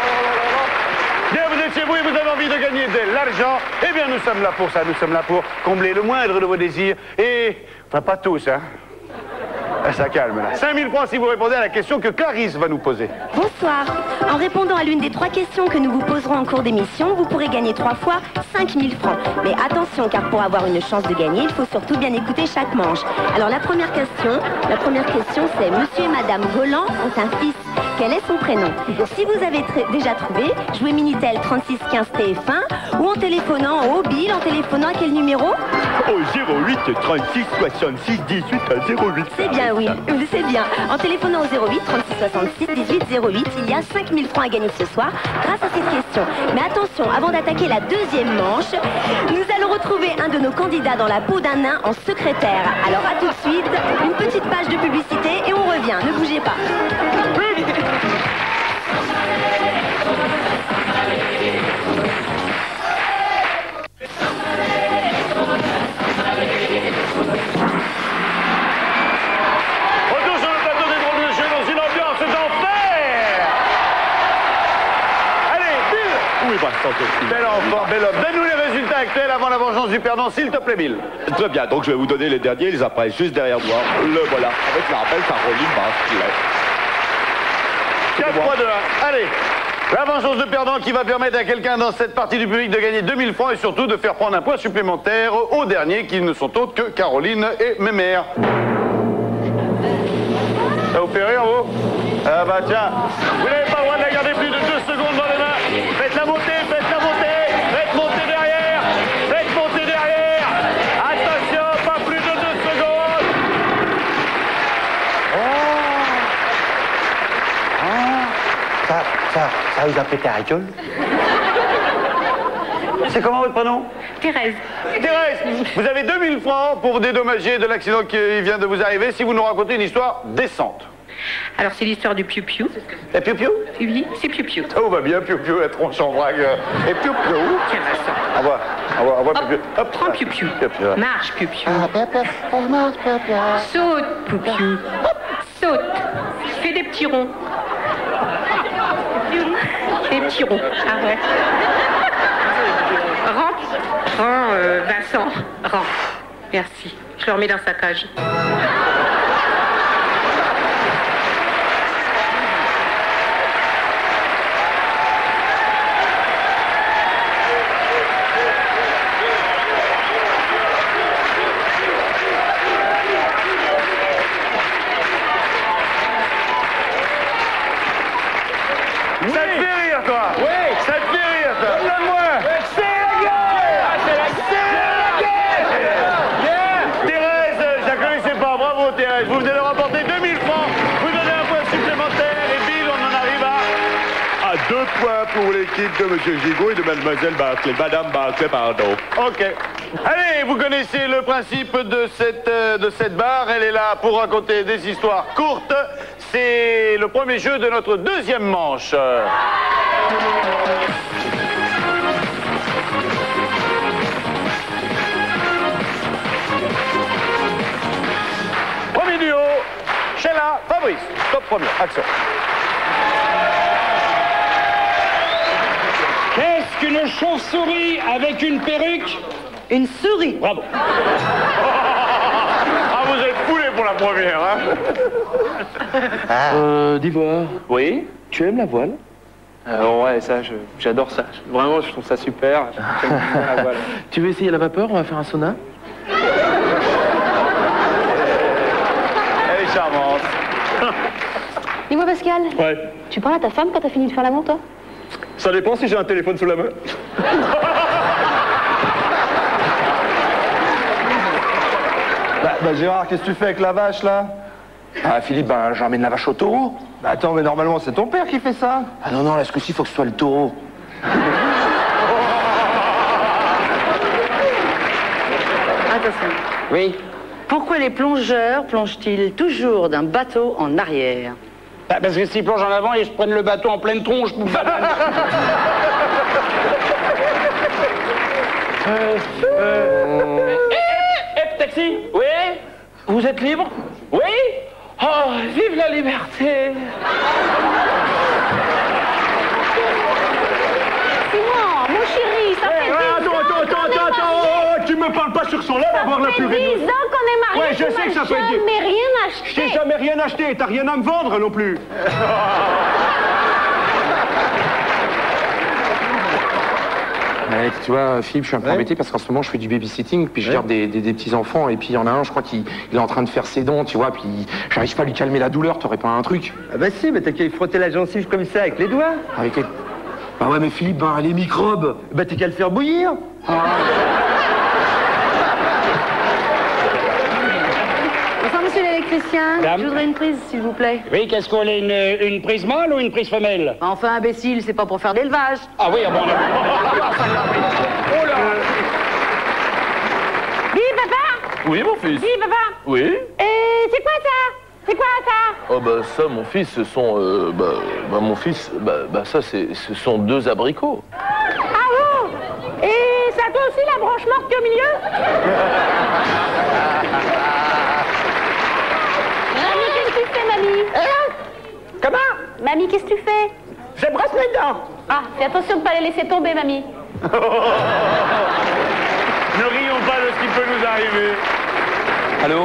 Bien, vous êtes chez vous et vous avez envie de gagner de l'argent. Eh bien, nous sommes là pour ça. Nous sommes là pour combler le moindre de vos désirs. Et, enfin, pas tous, hein. Ça calme, là. 5 000 francs si vous répondez à la question que Clarisse va nous poser. Bonsoir. En répondant à l'une des 3 questions que nous vous poserons en cours d'émission, vous pourrez gagner 3 fois 5 000 francs. Mais attention, car pour avoir une chance de gagner, il faut surtout bien écouter chaque manche. Alors la première question c'est Monsieur et Madame Volant ont un fils. Quel est son prénom? Si vous avez déjà trouvé, jouez Minitel 36 15 TF1 ou en téléphonant au Bill, en téléphonant à quel numéro? Au 08 36 66 18 08. C'est bien, oui, c'est bien. En téléphonant au 08 36 66 18 08, il y a 5 000 francs à gagner ce soir grâce à cette question. Mais attention, avant d'attaquer la deuxième manche, nous allons retrouver un de nos candidats dans la peau d'un nain en secrétaire. Alors à tout de suite, une petite page de publicité et on revient, ne bougez pas. Retour sur le plateau des drôles de jeu dans une ambiance d'enfer. Allez, Bill. Oui, bah, sans question. Bel enfant, bel homme. Donne-nous les résultats actuels avant la vengeance du perdant, s'il te plaît, Bill. Très bien, donc je vais vous donner les derniers, ils apparaissent juste derrière moi. Le voilà, avec la belle Caroline Barquet. 4 3 2 1. Allez. La vengeance de perdant qui va permettre à quelqu'un dans cette partie du public de gagner 2000 francs et surtout de faire prendre un point supplémentaire aux derniers qui ne sont autres que Caroline et Mémère. Ça vous fait rire, vous? Ah bah tiens, vous n'avez pas le droit de la garder plus de 2 secondes dans les mains. Faites-la monter, faites-la monter, faites monter derrière, faites monter derrière. Attention, pas plus de 2 secondes. Ça vous a pété à la gueule? C'est comment votre prénom? Thérèse. Thérèse, vous avez 2000 francs pour vous dédommager de l'accident qui vient de vous arriver si vous nous racontez une histoire décente. Alors c'est l'histoire du piou-piou. Et piou-piou? Oui, c'est piou-piou. Oh bah bien, piou-piou, la tronche en vrague. Et piou-piou? Tiens, Vincent. Au revoir, piou-piou. Hop, prends piou-piou. Piou-piou. Marche, piou-piou. Saute, piou-piou. Saute. Fais des petits ronds. Des petits ronds. Ah ouais. Rampe. Vincent. Rampe. Merci. Je le remets dans sa cage. Ça te fait rire, toi? Oui. Ça te fait rire, toi? Donne-le-moi. C'est la guerre. Thérèse, je la connaissais pas. Bravo, Thérèse. Vous venez de remporter 2000 francs. Vous donnez un point supplémentaire. Et Bill, on en arrive À 2 points pour l'équipe de M. Gigot et de Mademoiselle Barclay. Madame Barclay, pardon. Ok. Allez, vous connaissez le principe de cette barre. Elle est là pour raconter des histoires courtes. C'est le premier jeu de notre deuxième manche. Premier duo, Sheila, Fabrice. Top premier, action. Qu'est-ce qu'une chauve-souris avec une perruque? Une souris. Bravo. Ah, vous êtes foulé pour la première, hein? Dis-moi, Oui. tu aimes la voile? Ouais, ça, j'adore ça. Vraiment, je trouve ça super. J'aime bien la voile. Tu veux essayer la vapeur? On va faire un sauna. Elle est charmante. Dis-moi, Pascal, Ouais. tu parles à ta femme quand t'as fini de faire l'amour, toi? Ça dépend si j'ai un téléphone sous la main. Bah Gérard, qu'est-ce que tu fais avec la vache là? Ah Philippe, ben j'emmène la vache au taureau. Bah attends, mais normalement c'est ton père qui fait ça. Ah non, non, là ce coup-ci, faut que ce soit le taureau. Attention. Oui. Pourquoi les plongeurs plongent-ils toujours d'un bateau en arrière? Bah, parce que s'ils plongent en avant, ils se prennent le bateau en pleine tronche, bouffe banane. Taxi? Oui? Vous êtes libre? Oui? Oh, vive la liberté! Simon, mon chéri, ça fait 10 ans Attends, tu me parles pas sur son là d'avoir la plus 10 ans qu'on est mariés, Ouais, je tu sais que ça m'as fait jamais rien Je t'ai acheté. jamais rien acheté, t'as rien à me vendre non plus. Ouais, tu vois, Philippe, je suis un peu embêté parce qu'en ce moment, je fais du babysitting, puis je garde des petits-enfants, et puis il y en a un, je crois qu'il est en train de faire ses dents, tu vois, puis j'arrive pas à lui calmer la douleur, t'aurais pas un truc? Ah bah si, mais t'as qu'à y frotter la gencive comme ça avec les doigts. Avec les... Bah ouais, mais Philippe, ben, les microbes. Bah t'as qu'à le faire bouillir. Enfin, monsieur l'électricien, Madame. je voudrais une prise, s'il vous plaît. Oui, qu'est-ce qu'on est, une prise mâle ou une prise femelle? Enfin, imbécile, c'est pas pour faire d'élevage. Ah oui, ah bon, Dis, papa! Oui, mon fils. Dis, papa! Oui? C'est quoi ça? C'est quoi ça? Oh, bah, ça, mon fils, ce sont. Mon fils, ça, ce sont 2 abricots. Ah bon? Et ça a toi aussi la branche morte qui est au milieu? Mamie, qu'est-ce que tu fais, mamie? Comment? Mamie, qu'est-ce que tu fais? Je brosse mes dents. Ah, fais attention de ne pas les laisser tomber, mamie. Ne rions pas de ce qui peut nous arriver. Allô?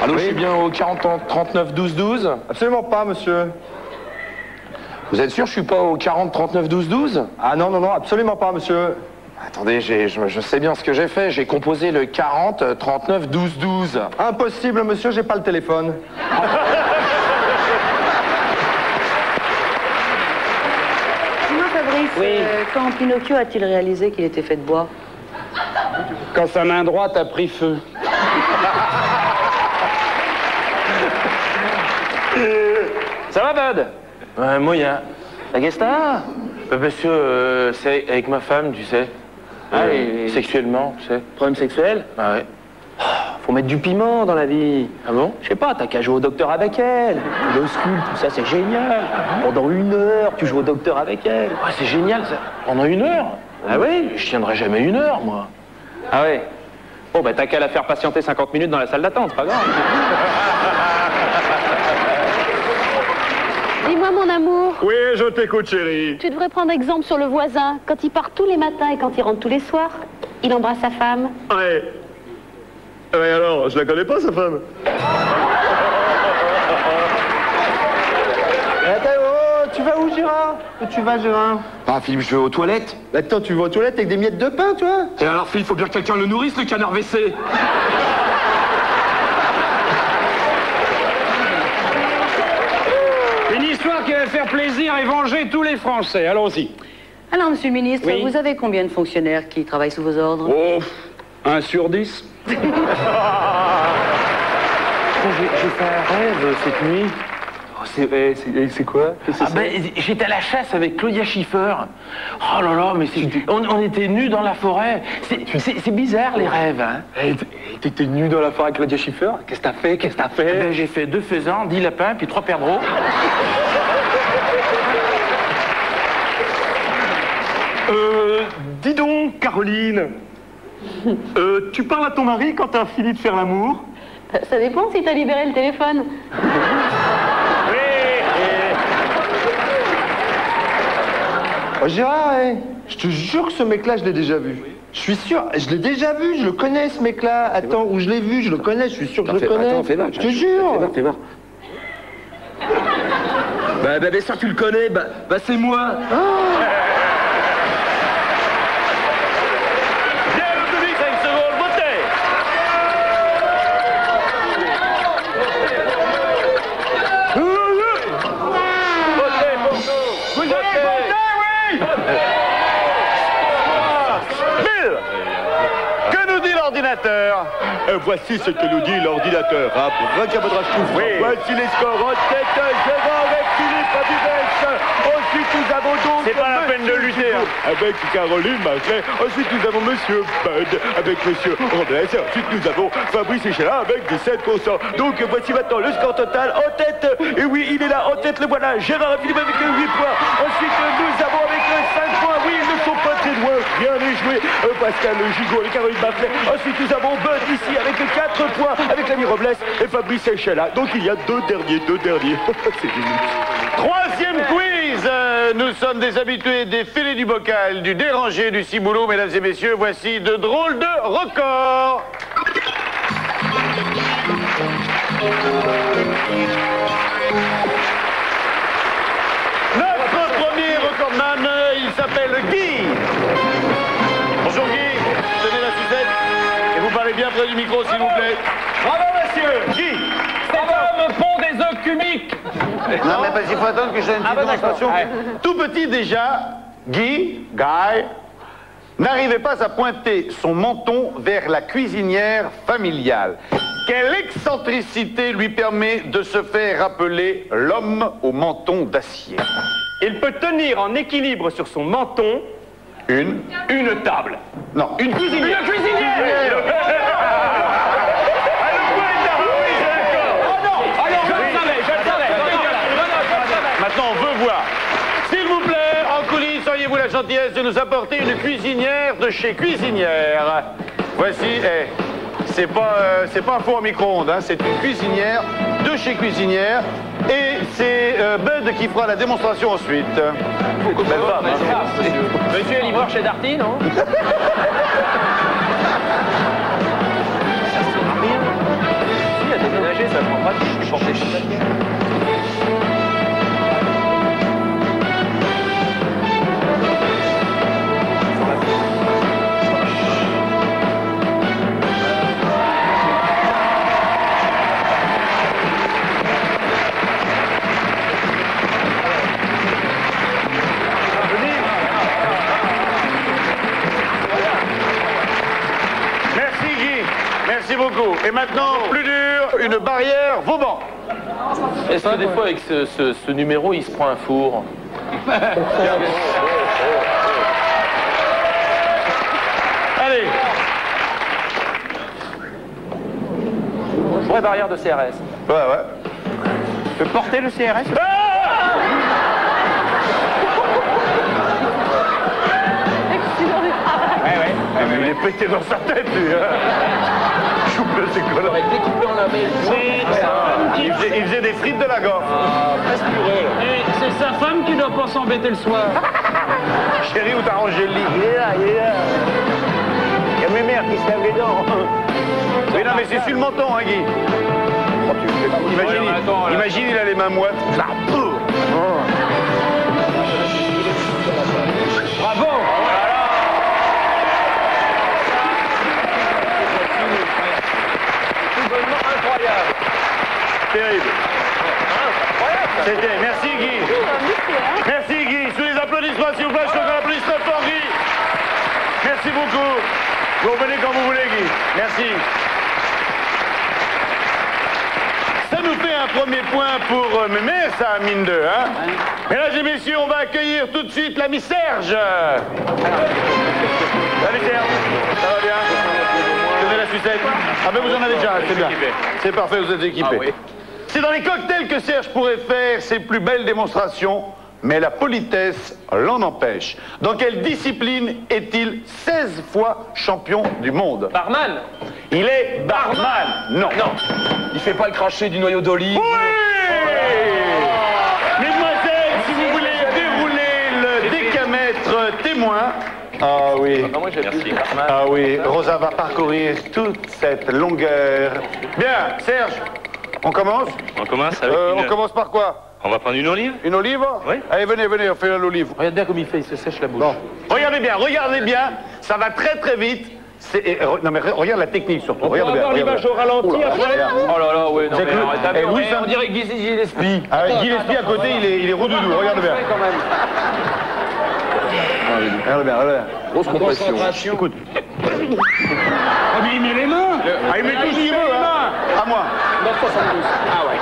Allô, je suis bien au 40 39 12 12? Absolument pas, monsieur. Vous êtes sûr, je suis pas au 40 39 12 12? Ah non, absolument pas, monsieur. Attendez, je sais bien ce que j'ai fait. J'ai composé le 40 39 12 12. Impossible, monsieur, j'ai pas le téléphone. Dis-moi, Fabrice, Oui. quand Pinocchio a-t-il réalisé qu'il était fait de bois? Quand sa main droite a pris feu. Ça va, Bud? Ouais, moyen. La Gesta? Parce que c'est avec ma femme, tu sais. Sexuellement, tu sais. Problème sexuel? Ah ouais. Faut mettre du piment dans la vie. Ah bon? Je sais pas, t'as qu'à jouer au docteur avec elle. Le sculpte, tout ça, c'est génial. Pendant 1 heure, tu joues au docteur avec elle. Ouais, c'est génial, ça. Pendant 1 heure? Ah oui? Je tiendrai jamais 1 heure, moi. Ah ouais? Bon, bah t'as qu'à la faire patienter 50 minutes dans la salle d'attente, c'est pas grave. Dis-moi, mon amour, Oui, je t'écoute, chérie. tu devrais prendre exemple sur le voisin. Quand il part tous les matins et quand il rentre tous les soirs, il embrasse sa femme. Ouais. Ouais, alors, je la connais pas, sa femme. Attends, oh, tu vas où, Gérard? Où tu vas, Gérard? Ah, Philippe, je vais aux toilettes. Attends, tu vas aux toilettes avec des miettes de pain, toi? Et alors, Philippe, faut bien que quelqu'un le nourrisse, le canard WC. Une histoire qui va faire plaisir et venger tous les Français. Allons-y. Alors, monsieur le ministre, Oui. vous avez combien de fonctionnaires qui travaillent sous vos ordres? Oh, 1 sur 10. J'ai fait un rêve cette nuit. C'est quoi? Ah ben, j'étais à la chasse avec Claudia Schiffer. Oh là là, mais on était nus dans la forêt. C'est bizarre, les rêves, hein. T'étais nu dans la forêt avec Claudia Schiffer? Qu'est-ce que t'as fait? Qu'est-ce que t'as fait? Ben, j'ai fait 2 faisans, 10 lapins, puis 3 perdreaux. Dis donc, Caroline. Tu parles à ton mari quand t'as fini de faire l'amour? Ça dépend si t'as libéré le téléphone. Oh, Gérard, je te jure que ce mec-là, je l'ai déjà vu. Je suis sûr, je l'ai déjà vu, je le connais ce mec-là. Attends, où je l'ai vu, je le connais, je suis sûr que je le connais. Attends, fais voir. Je te jure. Fais voir. Bah, bien sûr, tu le connais, bah c'est moi. Bien, le public, 5 secondes, votez. Votez pour nous. Vous allez voter, oui. Bill, que nous dit l'ordinateur? Voici ce que nous dit l'ordinateur. Oui. Voici les scores en tête. Gérard avec Philippe Abibès. Ensuite, nous avons donc... C'est pas la peine de lutter, hein. Avec Caroline Maclay. Ensuite, nous avons Monsieur Bud avec Monsieur Robles. Ensuite, nous avons Fabrice Echela avec 17%. Donc, voici maintenant le score total en tête. Et oui, il est là, en tête, le voilà. Gérard et Philippe avec 8 points. Ensuite, nous avons avec 5 points. Oui, ils ne sont pas très loin. Bien les jouer. Pascal Gigot et Caroline Maclay. Ensuite, nous avons Bud ici avec 4 points avec l'ami Robles et Fabrice Echela. Donc, il y a deux derniers. C'est génial. Troisième quiz. Nous sommes des habitués des filets du bocal, du dérangé, du ciboulot. Mesdames et messieurs, voici de drôles de records. Notre premier recordman, il s'appelle Guy. Bonjour Guy, tenez la sucette et vous parlez bien près du micro s'il vous plaît. Bravo monsieur. Guy. C'est comme le pont des œufs cumiques. Non mais parce qu'il faut attendre que je donne une petite démonstration. Ouais. Tout petit déjà, Guy, n'arrivait pas à pointer son menton vers la cuisinière familiale. Quelle excentricité lui permet de se faire appeler l'homme au menton d'acier? Il peut tenir en équilibre sur son menton une table. Non. Une cuisinière. Une cuisinière. Maintenant, on veut voir. S'il vous plaît, en coulisses, auriez-vous la gentillesse de nous apporter une cuisinière de chez Cuisinière? Voici, c'est pas un four au micro-ondes, hein, c'est une cuisinière de chez Cuisinière. Et c'est Bud qui fera la démonstration ensuite. Belle femme, hein. Monsieur est livreur chez Darty, non? Ça sert à rien. Si, à déménager, ça prend pas de porter chez quelqu'un. Merci beaucoup. Et maintenant, plus dur, une barrière Vauban. Est-ce que des fois, avec ce numéro, il se prend un four? Allez. Vraie barrière de CRS. Ouais. Tu peux porter le CRS? Mais il est pété dans sa tête, lui. Choupe, c'est quoi là? Il faisait des frites de la gorge. Et c'est sa femme qui doit pas s'embêter le soir. Chérie, où t'as rangé le lit? Il est là. Il y a mes mères qui se lavent les dents. Mais non, mais c'est sur le menton, hein, Guy. Imagine, il a les mains moites. Bravo! Incroyable. Terrible. C'était. Merci Guy. Merci Guy. Sous les applaudissements, s'il vous plaît, je te fais l'applaudissement pour Guy. Merci beaucoup. Vous revenez quand vous voulez, Guy. Merci. Ça nous fait un premier point pour Mémé, ça, mine de, hein. Mesdames et messieurs, on va accueillir tout de suite l'ami Serge. Salut Serge. Ça va bien? Tenez la sucette. Ah ben vous en avez déjà, c'est bien. C'est parfait, vous êtes équipés. Ah, oui. C'est dans les cocktails que Serge pourrait faire ses plus belles démonstrations, mais la politesse l'en empêche. Dans quelle discipline est-il 16 fois champion du monde? Barman. Il est barman. Non. Il fait pas le crachet du noyau d'olive. Oui. Mesdemoiselles, si vous voulez dérouler le décamètre oui. Moi, j'ai plus. Ah oui, Rosa va parcourir toute cette longueur. Bien, Serge, on commence? On commence avec On commence par quoi? On va prendre une olive? Une olive? Oui. Allez, venez, on fait l'olive. Regarde bien comme il fait, il se sèche la bouche. Bon. Regardez bien, ça va très très vite. Non mais regarde la technique surtout. On peut avoir l'image au ralenti après. Oh là là, oui, non, mais arrête, Louis, on dirait Guy Gillespie. Ah, Guy Gillespie à côté, il est roudoudou, regarde bien. Regarde bien. Grosse compression. Écoute. Ah, mais il met les mains. Ah, il met tout ce qu'il veut, hein. À moi. Dans 72. Ah ouais.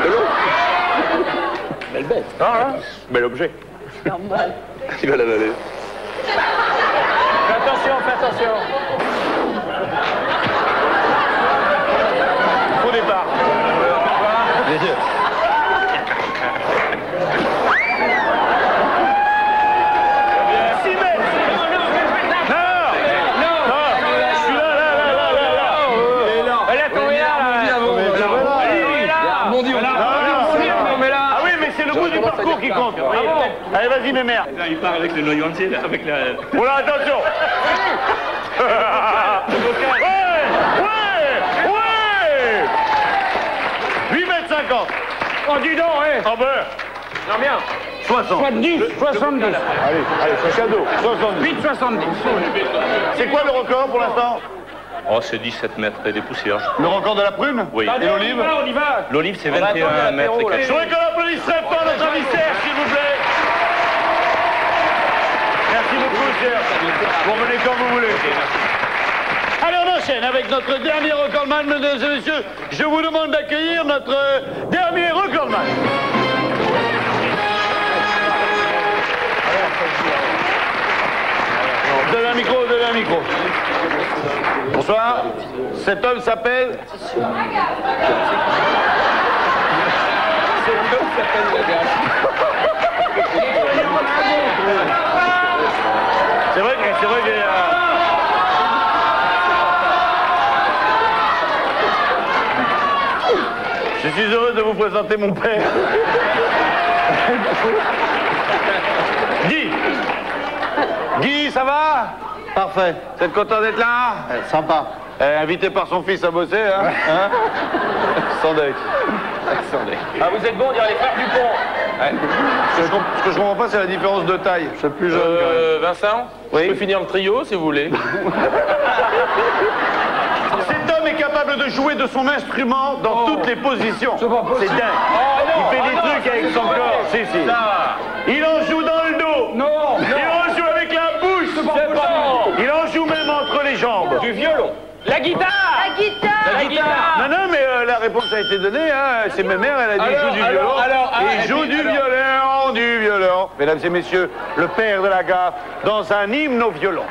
De l'eau. Belle bête. Ah, hein. Bel objet. Normal. Il va l'avaler. Fais attention. Faux départ. 6 mètres. Non. Je suis là. Elle est tombée là. Ah oui, mais c'est le bout du parcours qui compte. Allez, vas-y, mes mères. Il part avec le noyau entier, avec la... Oh là, attention. Ouais. 8,50 m. Oh, dis donc, hein. Ah ben. Non, bien. 60. 70, 70. Allez, c'est cadeau. 70. 8, 70. C'est quoi le record pour l'instant? Oh, c'est 17 mètres et des poussières. Le record de la prune? Oui. Et l'olive? On y va. L'olive, c'est 21 mètres et Je 4. voudrais qu'on applaudisserait pas notre ami Serge, s'il vous plaît. Merci beaucoup, Serge. Vous revenez quand vous voulez. Allez, on enchaîne avec notre dernier recordman, mesdames et messieurs. Je vous demande d'accueillir notre dernier recordman. Donnez un micro. Bonsoir. Cet homme s'appelle... C'est vrai qu'il y a... Je suis heureux de vous présenter mon père. Guy, ça va? Parfait. Vous êtes content d'être là? Sympa. Invité par son fils à bosser, hein? Sans deck. Ah, vous êtes bon, on dirait les frères Dupont. Ce que je comprends pas, c'est la différence de taille. Je suis plus jeune. Vincent, Oui. je peux finir le trio si vous voulez. Cet homme est capable de jouer de son instrument dans toutes les positions. C'est dingue. Il fait des trucs avec son corps. Si. Il en joue dans le dos. Non. Il en joue avec la bouche. Il en joue même entre les jambes. Du violon. La guitare. Non, mais la réponse a été donnée. Hein. C'est ma mère, elle a dit il joue du violon. Il joue du violon. Mesdames et messieurs, le père de la gaffe dans un hymne au violon.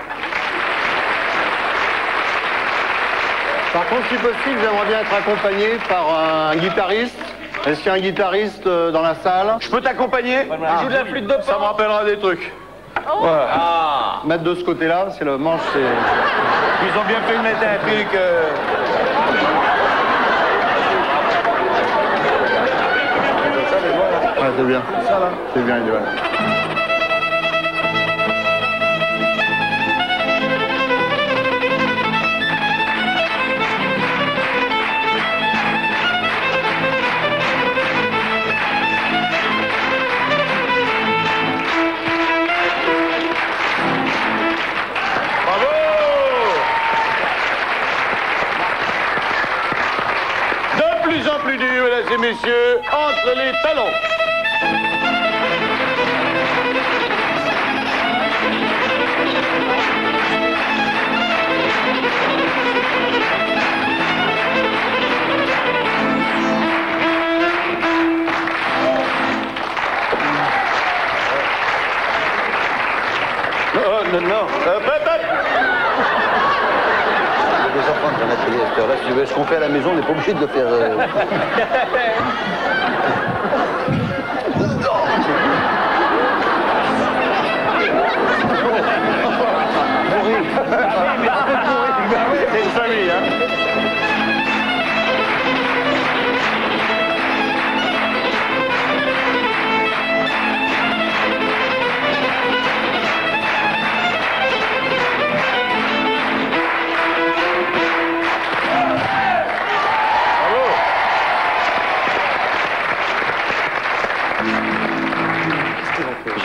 Par contre, si possible, j'aimerais bien être accompagné par un guitariste. Est-ce qu'il y a un guitariste dans la salle? Je peux t'accompagner? Il joue de la flûte de pan. Ça me rappellera des trucs. Voilà. Mettre de ce côté-là, c'est le manche, c'est... Ils ont bien fait de mettre un truc... Ouais, c'est bien. Ça, là? C'est bien, idéal. De plus en plus dur, mesdames et messieurs, entre les talons. Non. Des enfants dans l'atelier à cette heure-là, si tu veux, ce qu'on fait à la maison, on n'est pas obligé de le faire... C'est une famille, hein.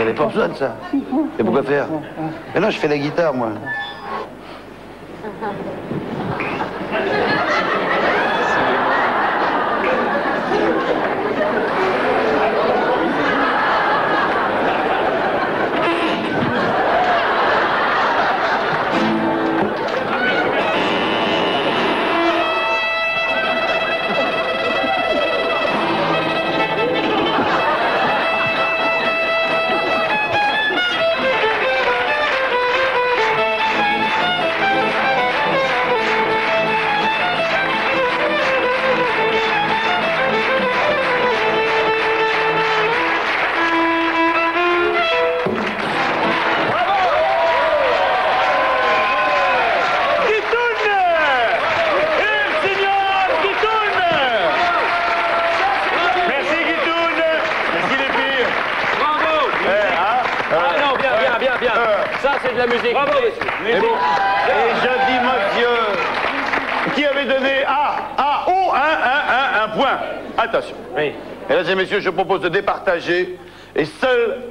J'en ai pas besoin de ça. Et pourquoi faire? Mais non, je fais la guitare, moi. Ça, c'est de la musique. Bravo. Et bon, et je dis, monsieur, qui avait donné un point. Attention. Oui. Mesdames et messieurs, je propose de départager et seule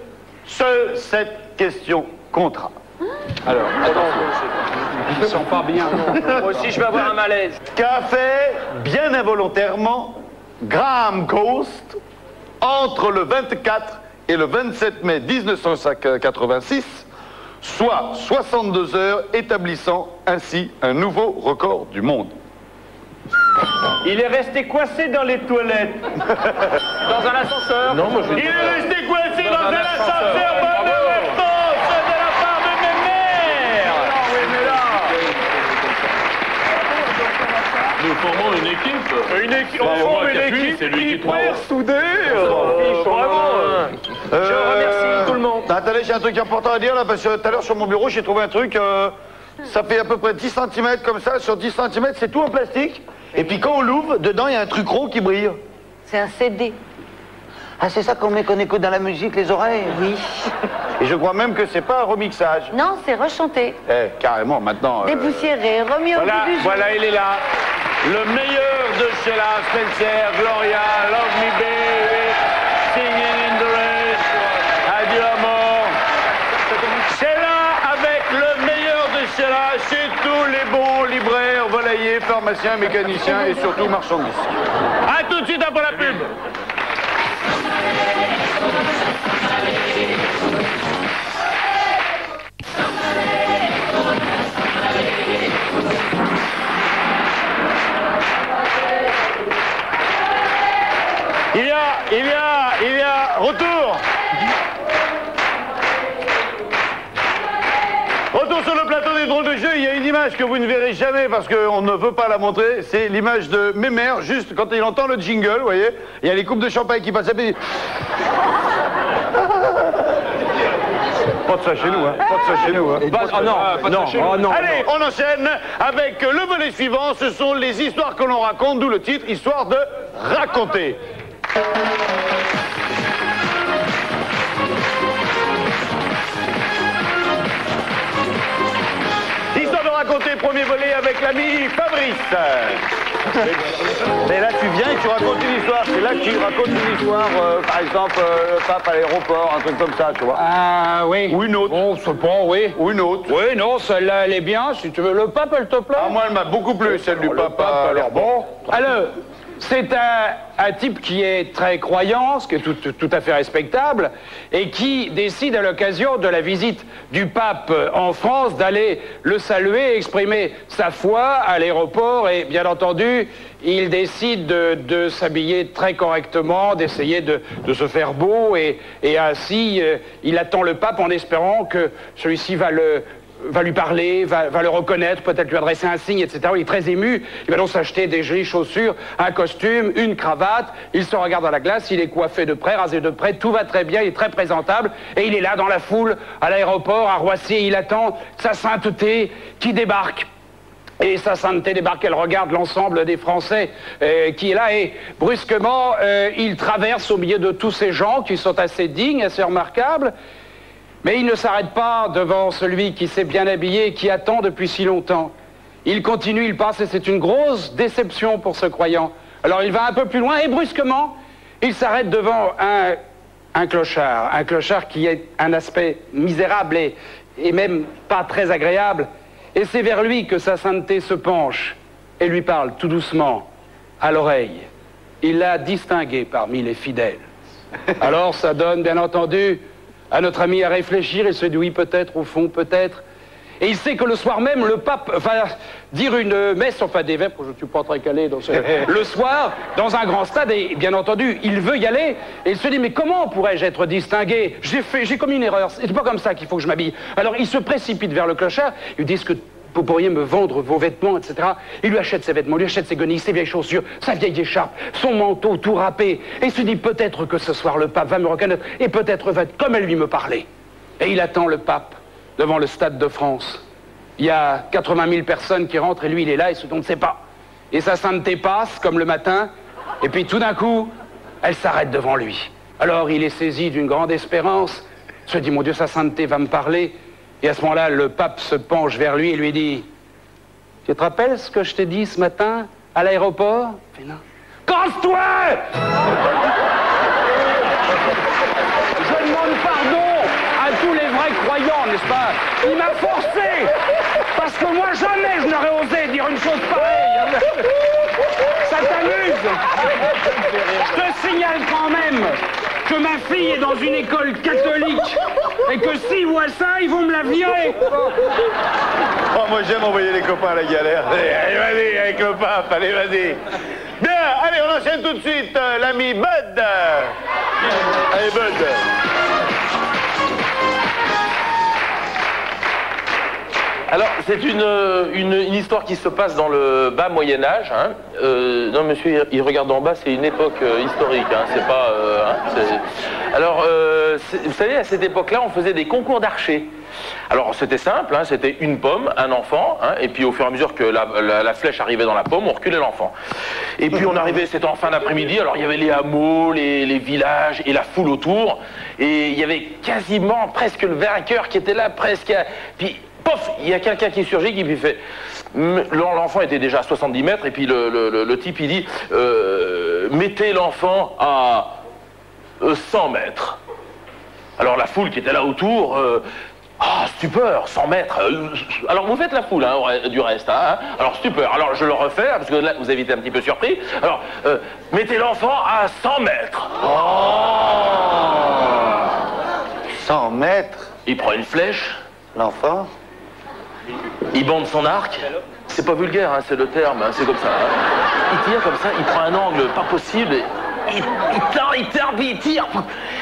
cette question comptera. Alors, ils sont pas bien. Moi aussi, je vais avoir un malaise. Qu'a fait, bien involontairement, Graham Coast entre le 24 et le 27 mai 1986, soit 62 heures, établissant ainsi un nouveau record du monde. Il est resté coincé dans les toilettes. Dans un ascenseur. Non, moi je... Il est resté coincé dans un ascenseur. Bonne réponse de la part de mes mères. Oui, mais là... Nous formons une équipe. On forme une équipe hyper soudée. Je remercie tout le monde. Attendez, j'ai un truc important à dire là, parce que tout à l'heure sur mon bureau, j'ai trouvé un truc, ça fait à peu près 10 cm comme ça, sur 10 cm, c'est tout en plastique. Et puis quand on l'ouvre, dedans, il y a un truc rond qui brille. C'est un CD. Ah, c'est ça qu'on écoute dans la musique, les oreilles? Oui. Et je crois même que c'est pas un remixage. Non, c'est rechanté. Eh, carrément, maintenant... Dépoussiéré, remis au goût du jour. Voilà, il est là. Le meilleur de Sheila Spencer, Gloria, Love Me Baby, Singing in the Rain, Adieu Amour. Sheila avec le meilleur de Sheila chez tous les bons libraires, volaillers, pharmaciens, mécaniciens et surtout marchands de disques. A tout de suite après la pub. Il y a retour. Retour sur le plateau des drôles de jeu, il y a une image que vous ne verrez jamais parce qu'on ne veut pas la montrer, c'est l'image de Mémère, juste quand il entend le jingle, vous voyez, il y a les coupes de champagne qui passent à pied. Pas de ça chez nous, hein. Pas de ça chez nous, hein. Non. Allez, on enchaîne avec le volet suivant, ce sont les histoires que l'on raconte, d'où le titre, Histoire de raconter. Histoire de raconter, premier volet avec l'ami Fabrice. Et là, tu viens et tu racontes une histoire. C'est là que tu racontes une histoire, par exemple, le pape à l'aéroport, un truc comme ça, tu vois. Ah oui. Ou une autre. Bon, c'est bon, oui. Ou une autre. Oui, non, celle-là, elle est bien, si tu veux. Le pape, elle te plaît? Ah, moi, elle m'a beaucoup plu, celle du pape à l'aéroport. Alors, c'est un type qui est très croyant, ce qui est tout à fait respectable, et qui décide à l'occasion de la visite du pape en France d'aller le saluer, exprimer sa foi à l'aéroport, et bien entendu, il décide de s'habiller très correctement, d'essayer de se faire beau, et ainsi, il attend le pape en espérant que celui-ci va lui parler, va le reconnaître, peut-être lui adresser un signe, etc. Il est très ému, il va donc s'acheter des jolies chaussures, un costume, une cravate, il se regarde dans la glace, il est coiffé de près, rasé de près, tout va très bien, il est très présentable, et il est là dans la foule, à l'aéroport, à Roissy, et il attend sa sainteté qui débarque. Et sa sainteté débarque, elle regarde l'ensemble des Français qui est là, et brusquement, il traverse au milieu de tous ces gens qui sont assez dignes, assez remarquables. Mais il ne s'arrête pas devant celui qui s'est bien habillé et qui attend depuis si longtemps. Il continue, il passe, et c'est une grosse déception pour ce croyant. Alors il va un peu plus loin et brusquement, il s'arrête devant un clochard qui a un aspect misérable et même pas très agréable. Et c'est vers lui que sa sainteté se penche et lui parle tout doucement à l'oreille. Il l'a distingué parmi les fidèles. Alors ça donne, bien entendu, à notre ami à réfléchir. Il se dit oui, peut-être, au fond, peut-être. Et il sait que le soir même, le pape va dire une messe, enfin des vêpres, je ne suis pas très calé dans ce... le soir, dans un grand stade, et bien entendu, il veut y aller, et il se dit, mais comment pourrais-je être distingué? J'ai commis une erreur, c'est pas comme ça qu'il faut que je m'habille. Alors il se précipite vers le clochard, il lui dit, est-ce que vous pourriez me vendre vos vêtements, etc. Il lui achète ses vêtements, il lui achète ses guenilles, ses vieilles chaussures, sa vieille écharpe, son manteau tout râpé, et il se dit, peut-être que ce soir le pape va me reconnaître, et peut-être va, comme elle lui me parlait. Et il attend le pape devant le Stade de France. Il y a 80 000 personnes qui rentrent et lui il est là et on ne sait pas. Et sa sainteté passe comme le matin et puis tout d'un coup, elle s'arrête devant lui. Alors il est saisi d'une grande espérance, se dit mon Dieu sa sainteté va me parler et à ce moment-là le pape se penche vers lui et lui dit tu te rappelles ce que je t'ai dit ce matin à l'aéroport? Il fait non. Casse-toi! Je demande pardon à tous les vrais croyants, n'est-ce pas? Il m'a forcé, parce que moi jamais je n'aurais osé dire une chose pareille. Ça t'amuse? Je te signale quand même que ma fille est dans une école catholique et que s'ils voient ça, ils vont me la virer. Oh, moi j'aime envoyer les copains à la galère. Allez, vas-y, avec le pape, allez, vas-y. Bien, allez, on enchaîne tout de suite, l'ami Bud. Allez, Bud. Alors, c'est une histoire qui se passe dans le bas Moyen-Âge. Hein. Non, monsieur, il regarde en bas, c'est une époque historique. Hein. C'est pas... Alors, vous savez, à cette époque-là, on faisait des concours d'archers. Alors, c'était simple, hein, c'était une pomme, un enfant, hein, et puis au fur et à mesure que la flèche arrivait dans la pomme, on reculait l'enfant. Et puis on arrivait, c'était en fin d'après-midi, alors il y avait les hameaux, les villages et la foule autour, et il y avait quasiment presque le vainqueur qui était là, presque... Puis, pof, il y a quelqu'un qui surgit, qui lui fait... L'enfant était déjà à 70 mètres, et puis le type, il dit, mettez l'enfant à 100 mètres. Alors la foule qui était là autour... Ah, stupeur, 100 mètres. Alors vous faites la foule, hein, du reste. Hein. Alors stupeur. Alors je le refais, parce que là vous avez été un petit peu surpris. Alors, mettez l'enfant à 100 mètres. Oh 100 mètres. Il prend une flèche. L'enfant. Il bande son arc. C'est pas vulgaire, hein, c'est le terme, hein, c'est comme ça. Hein. Il tire comme ça, il prend un angle pas possible. Il tire, puis il tire.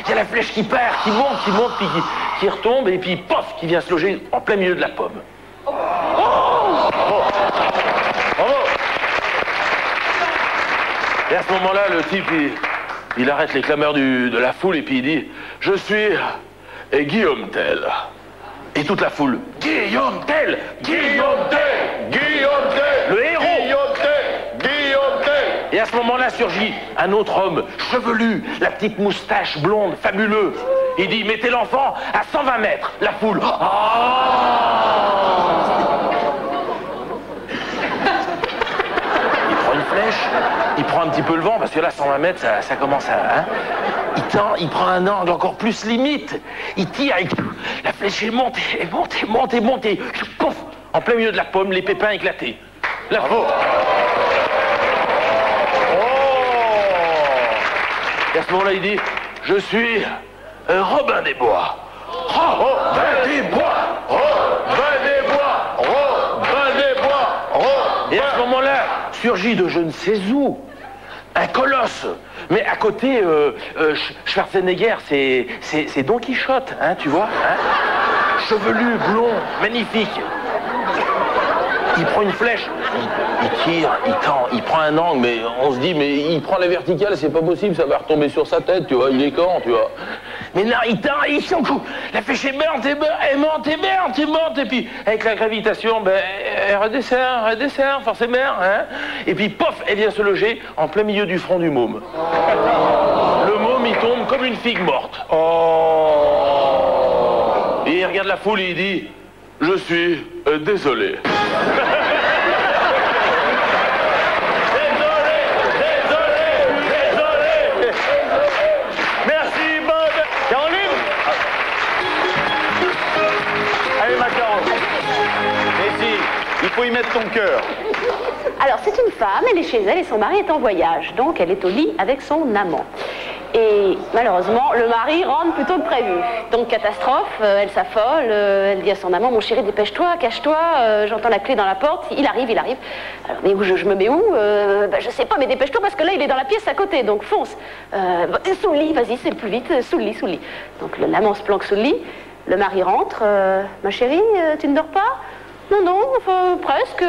Il y a la flèche qui perd, qui monte, puis qui retombe, et puis pof, qui vient se loger en plein milieu de la pomme. Oh bravo. Et à ce moment-là, le type, il arrête les clameurs de la foule, et puis il dit « Je suis Guillaume Tell ». Et toute la foule « Guillaume Tell, Guillaume Tell, Guillaume Tell, le héros !» Et à ce moment-là surgit un autre homme, chevelu, la petite moustache blonde, fabuleux. Il dit, mettez l'enfant à 120 mètres. La foule. Oh il prend une flèche, il prend un petit peu le vent, parce que là, 120 mètres, ça commence à... Hein, il tend, il prend un angle encore plus limite. Il tire, la flèche, elle monte, et pouf, en plein milieu de la pomme, les pépins éclatés. La foule. Et à ce moment-là, il dit, je suis Robin des Bois. Robin des Bois, Robin des Bois, Robin des Bois, Robin. Et à ce moment-là, surgit de je ne sais où un colosse. Mais à côté, Schwarzenegger, c'est Don Quichotte, hein, tu vois, hein, chevelu, blond, magnifique. Il prend une flèche, il tire, il tend, il prend un angle, mais on se dit, mais il prend la verticale, c'est pas possible, ça va retomber sur sa tête, tu vois, il est quand, tu vois. Mais non, il tend, il s'encoue, la flèche est monte, et puis avec la gravitation, ben, elle redescend, forcément, hein. Et puis, pof, elle vient se loger en plein milieu du front du môme. Le môme, il tombe comme une figue morte. Et il regarde la foule et il dit, je suis désolé. Merci, Bob. faut y mettre ton cœur. Alors, c'est une femme, elle est chez elle et son mari est en voyage. Donc, elle est au lit avec son amant. Et malheureusement, le mari rentre plus tôt que prévu. Donc, catastrophe, elle s'affole, elle dit à son amant, mon chéri, dépêche-toi, cache-toi, j'entends la clé dans la porte, il arrive. Alors, mais où je me mets où je sais pas, mais dépêche-toi parce que là, il est dans la pièce à côté, donc fonce. Sous le lit, vas-y, c'est le plus vite, sous le lit. Donc, l'amant se planque sous le lit, le mari rentre, ma chérie, tu ne dors pas? Non, enfin, presque,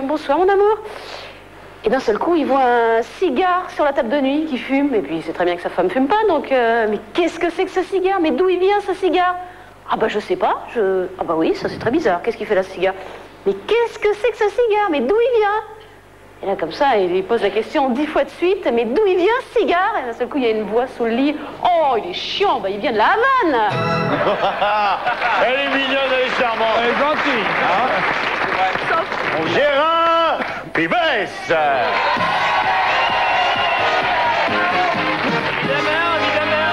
bonsoir mon amour. Et d'un seul coup, il voit un cigare sur la table de nuit qui fume. Et puis, il sait très bien que sa femme fume pas, donc... mais qu'est-ce que c'est que ce cigare? Mais d'où il vient, ce cigare? Ah bah, je sais pas. Ah bah oui, ça c'est très bizarre. Qu'est-ce qu'il fait là, ce cigare? Mais qu'est-ce que c'est que ce cigare? Mais d'où il vient? Et là, comme ça, il pose la question 10 fois de suite. Mais d'où il vient, ce cigare? Et d'un seul coup, il y a une voix sous le lit. Oh, il est chiant. Bah, il vient de la Havane. Elle est mignonne, elle est charmante. Elle est gentille. Gérard Pibes. Évidemment.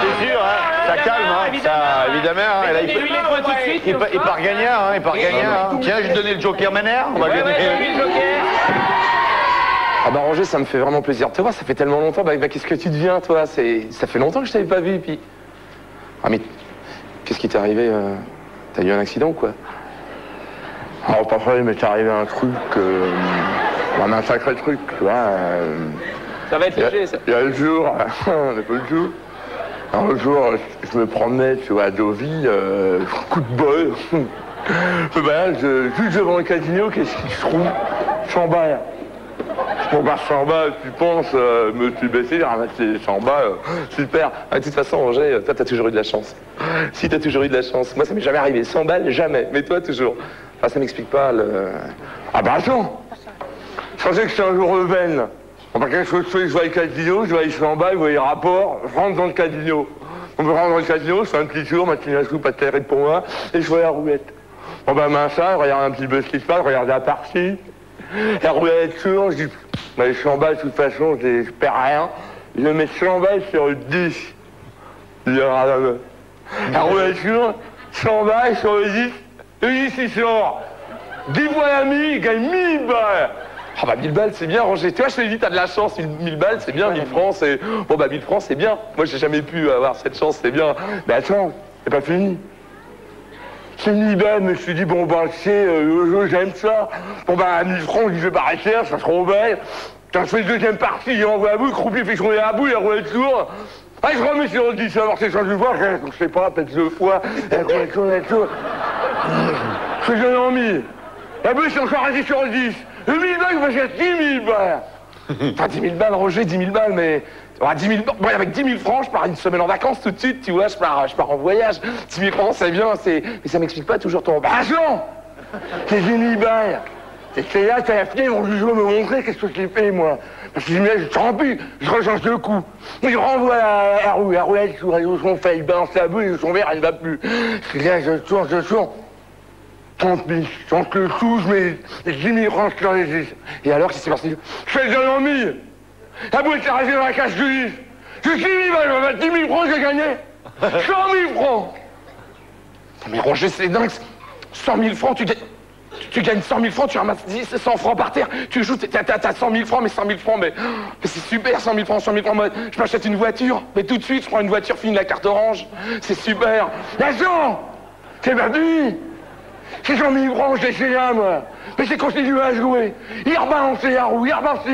C'est sûr, hein, ça calme, hein, ça, évidemment. Hein, là, il part gagnant, il part gagnant. Tiens, je vais te donner le Joker Ménère. On va lui donner le Joker. Ah bah Roger, ça me fait vraiment plaisir de te voir, ça fait tellement longtemps. Bah qu'est-ce que tu deviens, toi? Ça fait longtemps que je t'avais pas vu, et puis... Ah mais, qu'est-ce qui t'est arrivé? T'as eu un accident ou quoi? Alors parfois il m'est arrivé un truc, un sacré truc, tu vois. Ça va être léger, ça. Il y a le jour, un jour, je me promenais, tu vois, à Deauville, coup de bol. Juste devant le casino, qu'est-ce qui se trouve? 100 balles. Pour voir 100 balles, tu penses, me suis baissé, ramasser les 100 balles, super. Ah, de toute façon, Roger, toi, t'as toujours eu de la chance. Si, t'as toujours eu de la chance. Moi, ça m'est jamais arrivé. 100 balles, jamais. Mais toi, toujours. Enfin, ça m'explique pas le... Ah bah attends. Je pensais que c'était un jour Leven. Qu'est-ce que je fais? Je vais au casino, je vais aller 100 balles, je vois les rapports, je rentre dans le casino. On me rentre dans le casino, je fais un petit tour, ma petite soupe pas terrible pour moi, et je vois la roulette. Bon bah ça, je regarde un petit peu ce qui se passe, je regarde la partie. La roulette tourne, je dis, bah, les 100 balles, de toute façon, je perds rien. Je mets 100 balles sur le 10. La roulette tourne, 100 balles sur le 10. Le 10, il sort. 10 fois l'ami, il gagne 1000 balles. Ah bah 1000 balles, c'est bien, Roger. Tu vois, je te l'ai dit, t'as de la chance. 1000 balles, c'est bien. 1000 francs, c'est... Bon bah 1000 francs, c'est bien. Moi, j'ai jamais pu avoir cette chance, c'est bien. Mais attends, c'est pas fini. C'est 1000 balles, mais je me suis dit, bon bah, tu sais, j'aime ça. Bon bah, 1000 francs, je vais pas rester, ça sera trop belle. Quand je fais le deuxième partie, il envoie la boule, Croupier fait jouer la boule, la roulette tourne. Ah, je remets sur le 10, alors c'est ça, je vois, je sais pas, peut-être 2 fois, la roulette tourne. Je fais donner en 1000. La boule, c'est encore resté sur le 10. Le 1000 balles, je vais faire 10 000 balles. Enfin, 10 000 balles, Roger, 10 000 balles, mais... Ah, 10 000... Bon, avec 10 000 francs, je pars une semaine en vacances tout de suite, tu vois, je pars en voyage. 10 000 francs, c'est bien, c'est... Mais ça m'explique pas toujours ton... Bah non. C'est 10 000 balles. C'est là, t'as la fille, mon juge me montrer qu'est-ce que j'ai fait, moi. Parce que je trempe plus, je rechange de coup. Je renvoie la roulette sur son fait, il balance la boule et son verre, elle ne va plus. Là, je tourne. Tant pis, sans que le sou, je mets 10 000 francs sur les 10. Et alors, qu'est-ce qui s'est passé? Je fais le donner en 1000. La boule s'est restée dans la cage du 10. Je suis 10 000 balles, je vais mettre 10 000 francs, j'ai gagné 100 000 francs. Mais Roger, c'est dingue. 100 000 francs, tu gagnes 100 000 francs, tu ramasses 100 francs par terre, tu joues, t'as 100 000 francs, mais 100 000 francs, mais c'est super, 100 000 francs, 100 000 francs, moi, je m'achète une voiture, mais tout de suite, je prends une voiture, fine la carte orange, c'est super. L'argent, c'est perdu. C'est 100 000 francs, j'ai essayé là, moi. Mais j'ai continué à jouer. Il a rebalancé la roue, il a rebalancé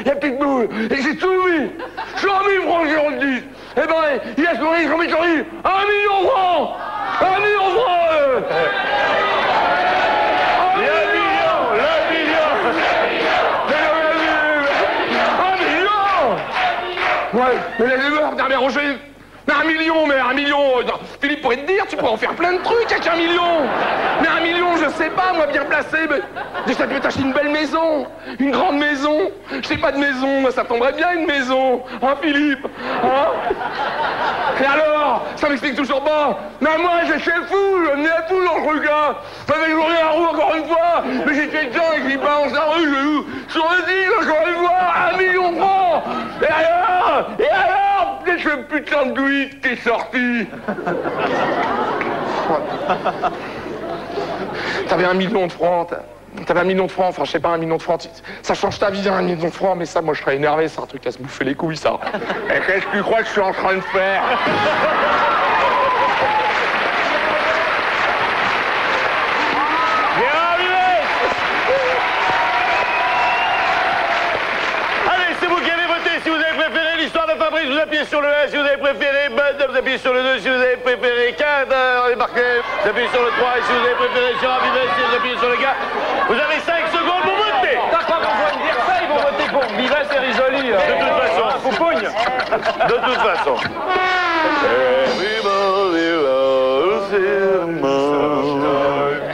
la petite boule, et j'ai tout mis. 100 000 francs sur le 10. Eh ben, il a souri, 100 000 sur 10. 1 million francs. 1 million francs. Ouais, mais les Roger, mais 1 million, Philippe pourrait te dire, tu pourrais en faire plein de trucs avec 1 million. Mais 1 million, je sais pas, moi, bien placé, mais ça peut t'acheter une belle maison, une grande maison. Je sais pas de maison, moi, ça tomberait bien une maison, hein, Philippe, hein? Et alors, ça m'explique toujours pas. Mais moi, j'ai chez fou, je venais à fou dans ce truc-là. Ça fait journée la roue encore une fois, mais j'ai fait le temps et qu'il balance la rue, je sur le 10, encore une fois, 1 million de francs. Et alors, c'est ce putain de tweet qui est sorti. T'avais 1 million de francs, T'avais 1 million de francs, enfin je sais pas, 1 million de francs, ça change ta vie, 1 million de francs, mais ça, moi je serais énervé, c'est un truc à se bouffer les couilles, ça. Et qu'est-ce que tu crois que je suis en train de faire? Allez, c'est vous qui allez voter. Si vous avez préféré l'histoire de Fabrice, vous appuyez sur le 1. Si vous avez préféré Bud, vous appuyez sur le 2. Si vous avez préféré Cad, on est marqué, vous appuyez sur le 3. Et si vous avez préféré Gérard Vives, vous appuyez sur le 4. Vous avez 5 secondes pour voter. T'as pas besoin de dire ça, ils vont voter pour Vives et Risoli. De toute façon. Foupogne. De toute façon.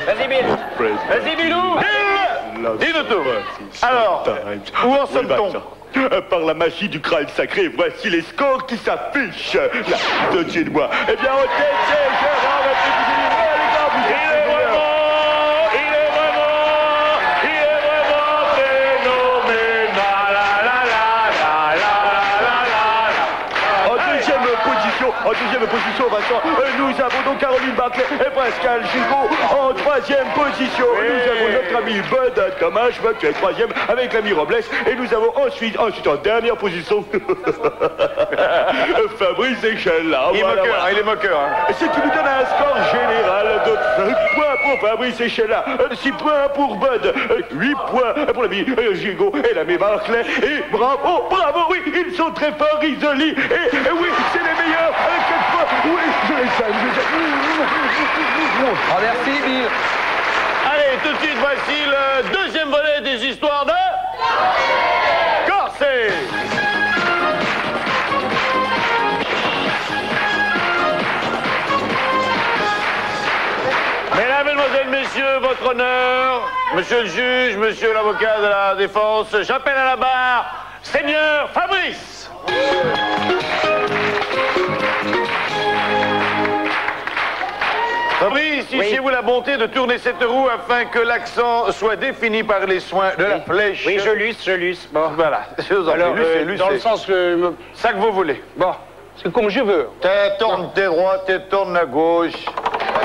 Vas-y, Bill. Vas-y, Bilou. Dis-nous tout. Alors, où en sommes-t-on? Par la magie du Graal sacré, voici les scores qui s'affichent. Là, au-dessus de moi. Eh bien, au tête, c'est Gérard En deuxième position, Vincent, nous avons donc Caroline Barclay et Pascal Gilbeau. En troisième position, nous avons notre ami Bud Thomas, qui est troisième avec l'ami Robles. Et nous avons ensuite en dernière position, Fabrice Echella. Il est moqueur, il est moqueur. Ce qui nous donne un score général de 5 points pour Fabrice Echella, 6 points pour Bud, 8 points pour l'ami Gilbeau et l'ami Barclay. Et bravo, bravo, oui, ils sont très forts, Risoli. Et oui, c'est les meilleurs. Oui, je les salue. Oh, merci, Bill. Allez, tout de suite, voici le deuxième volet des histoires de Corset. Mesdames, Mesdemoiselles, Messieurs, votre honneur, Monsieur le juge, Monsieur l'avocat de la défense, j'appelle à la barre Seigneur Fabrice. Fabrice, fichez-vous la bonté de tourner cette roue afin que l'accent soit défini par les soins de la flèche. Oui, je luce. Bon, voilà. Alors, dans le sens que... Ça que vous voulez. Bon, c'est comme je veux. Tourne tes droite, tourne à gauche.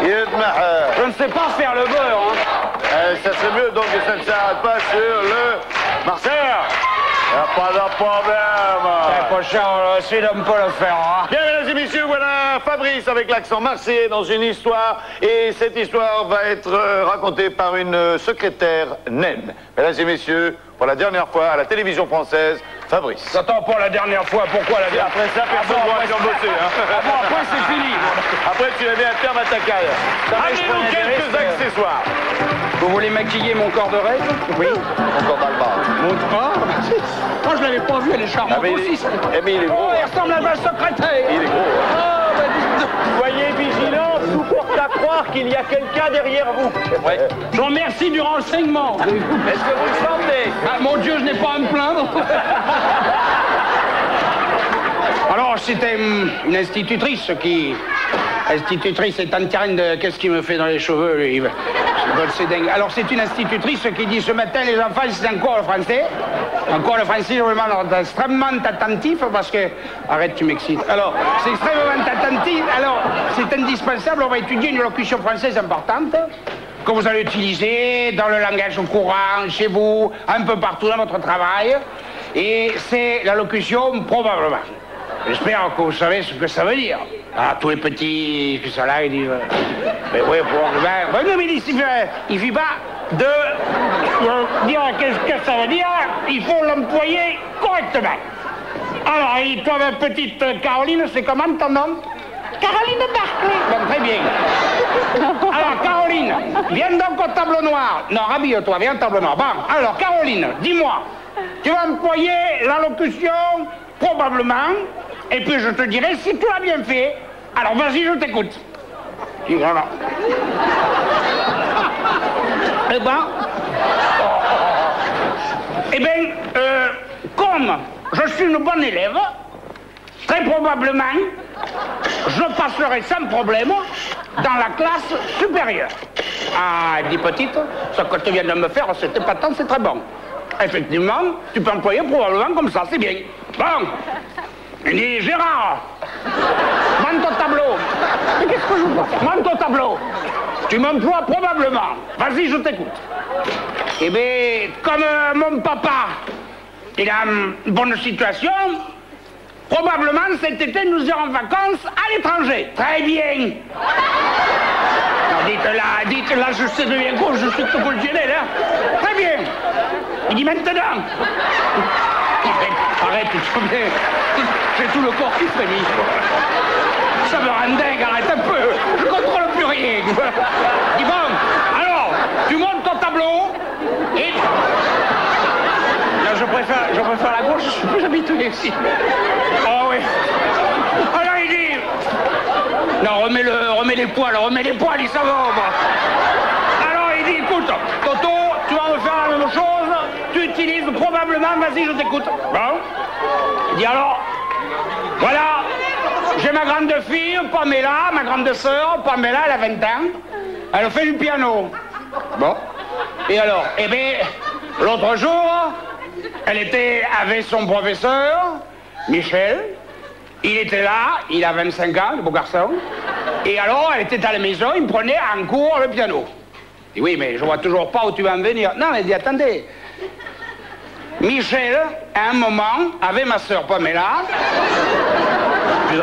Je ne sais pas faire le beurre, hein. Ça serait mieux donc que ça ne s'arrête pas sur le Marseille. Y a pas de problème. C'est pas cher, c'est d'homme pas le faire, hein. Bien, mesdames et messieurs, voilà Fabrice avec l'accent marseillais dans une histoire. Et cette histoire va être racontée par une secrétaire naine. Mesdames et messieurs, pour la dernière fois à la télévision française, Fabrice. Attends, pas la dernière fois, pourquoi la dernière fois? Après ça, personne ne pourra bosser. Hein. Bon, après, c'est fini. Après, tu avais un terme à ta carrière. Amenez-nous quelques accessoires. Vous voulez maquiller mon corps de rêve? Oui. Mon corps d'Alba. Mon corps? Moi, je l'avais pas vu, elle est charmante aussi. Mais il est gros. Oh, il ressemble à ma secrétaire. Il est gros. Soyez vigilants, tout porte à croire qu'il y a quelqu'un derrière vous. Ouais. Je vous remercie du renseignement. Est-ce que vous le sentez? Ah, mon Dieu, je n'ai pas à me plaindre. Alors, c'était une institutrice qui... Institutrice est en train de... Qu'est-ce qu'il me fait dans les cheveux, lui? C'est dingue. Alors, c'est une institutrice qui dit ce matin, les enfants, c'est encore le français. Encore le français, je vous demande d'être extrêmement attentif parce que... Arrête, tu m'excites. Alors, c'est extrêmement attentif. Alors, c'est indispensable. On va étudier une locution française importante que vous allez utiliser dans le langage courant, chez vous, un peu partout dans votre travail. Et c'est la locution probablement. J'espère que vous savez ce que ça veut dire. Ah, tous les petits qui sont là, ils disent... Mais oui, probablement... Ben, non, mais il suffit pas de dire qu'est-ce que ça veut dire. Il faut l'employer correctement. Alors, et toi, ma petite Caroline, c'est comment ton nom? Caroline Barclay. Bon, très bien. Alors, Caroline, viens donc au tableau noir. Non, rhabille-toi, viens au tableau noir. Bon, alors, Caroline, dis-moi, tu vas employer la locution probablement, et puis je te dirai si tu l'as bien fait. Alors, vas-y, je t'écoute. Dis, voilà. Eh ben... Eh bien, comme je suis une bonne élève, très probablement, je passerai sans problème dans la classe supérieure. Ah, elle dit petite, ce que tu viens de me faire, c'est épatant, c'est très bon. Effectivement, tu peux employer probablement comme ça, c'est bien. Bon, il dit Gérard, monte au tableau. Mais qu'est-ce que je veux faire? Monte au tableau. Tu m'emploies probablement. Vas-y, je t'écoute. Eh bien, comme mon papa, il a une bonne situation, probablement cet été nous irons en vacances à l'étranger. Très bien. Alors dites là, je sais bien quoi, je suis tout fonctionnel, hein. Très bien. Il dit maintenant. Arrête, j'ai tout le corps qui frémit. Ça me rend dingue, arrête un peu. Je contrôle plus rien. Dis bon, alors, tu montes ton tableau et... Là, je préfère la gauche, je suis plus habitué ici. Oh oui. Alors il dit... Non, remets les poils, il s'en va. Alors il dit, écoute, Toto, tu vas me faire la même chose, tu utilises probablement, vas-y, je t'écoute. Bon. Il dit alors, voilà, j'ai ma grande fille, Pamela, ma grande sœur, Pamela, elle a 20 ans, elle fait du piano. Bon. Et alors, eh bien, l'autre jour, elle était avec son professeur, Michel. Il était là, il a 25 ans, le beau garçon. Et alors, elle était à la maison, il me prenait en cours le piano. Je dis, oui, mais je vois toujours pas où tu vas en venir. Non, mais dis, attendez. Michel, à un moment, avec ma sœur Pamela...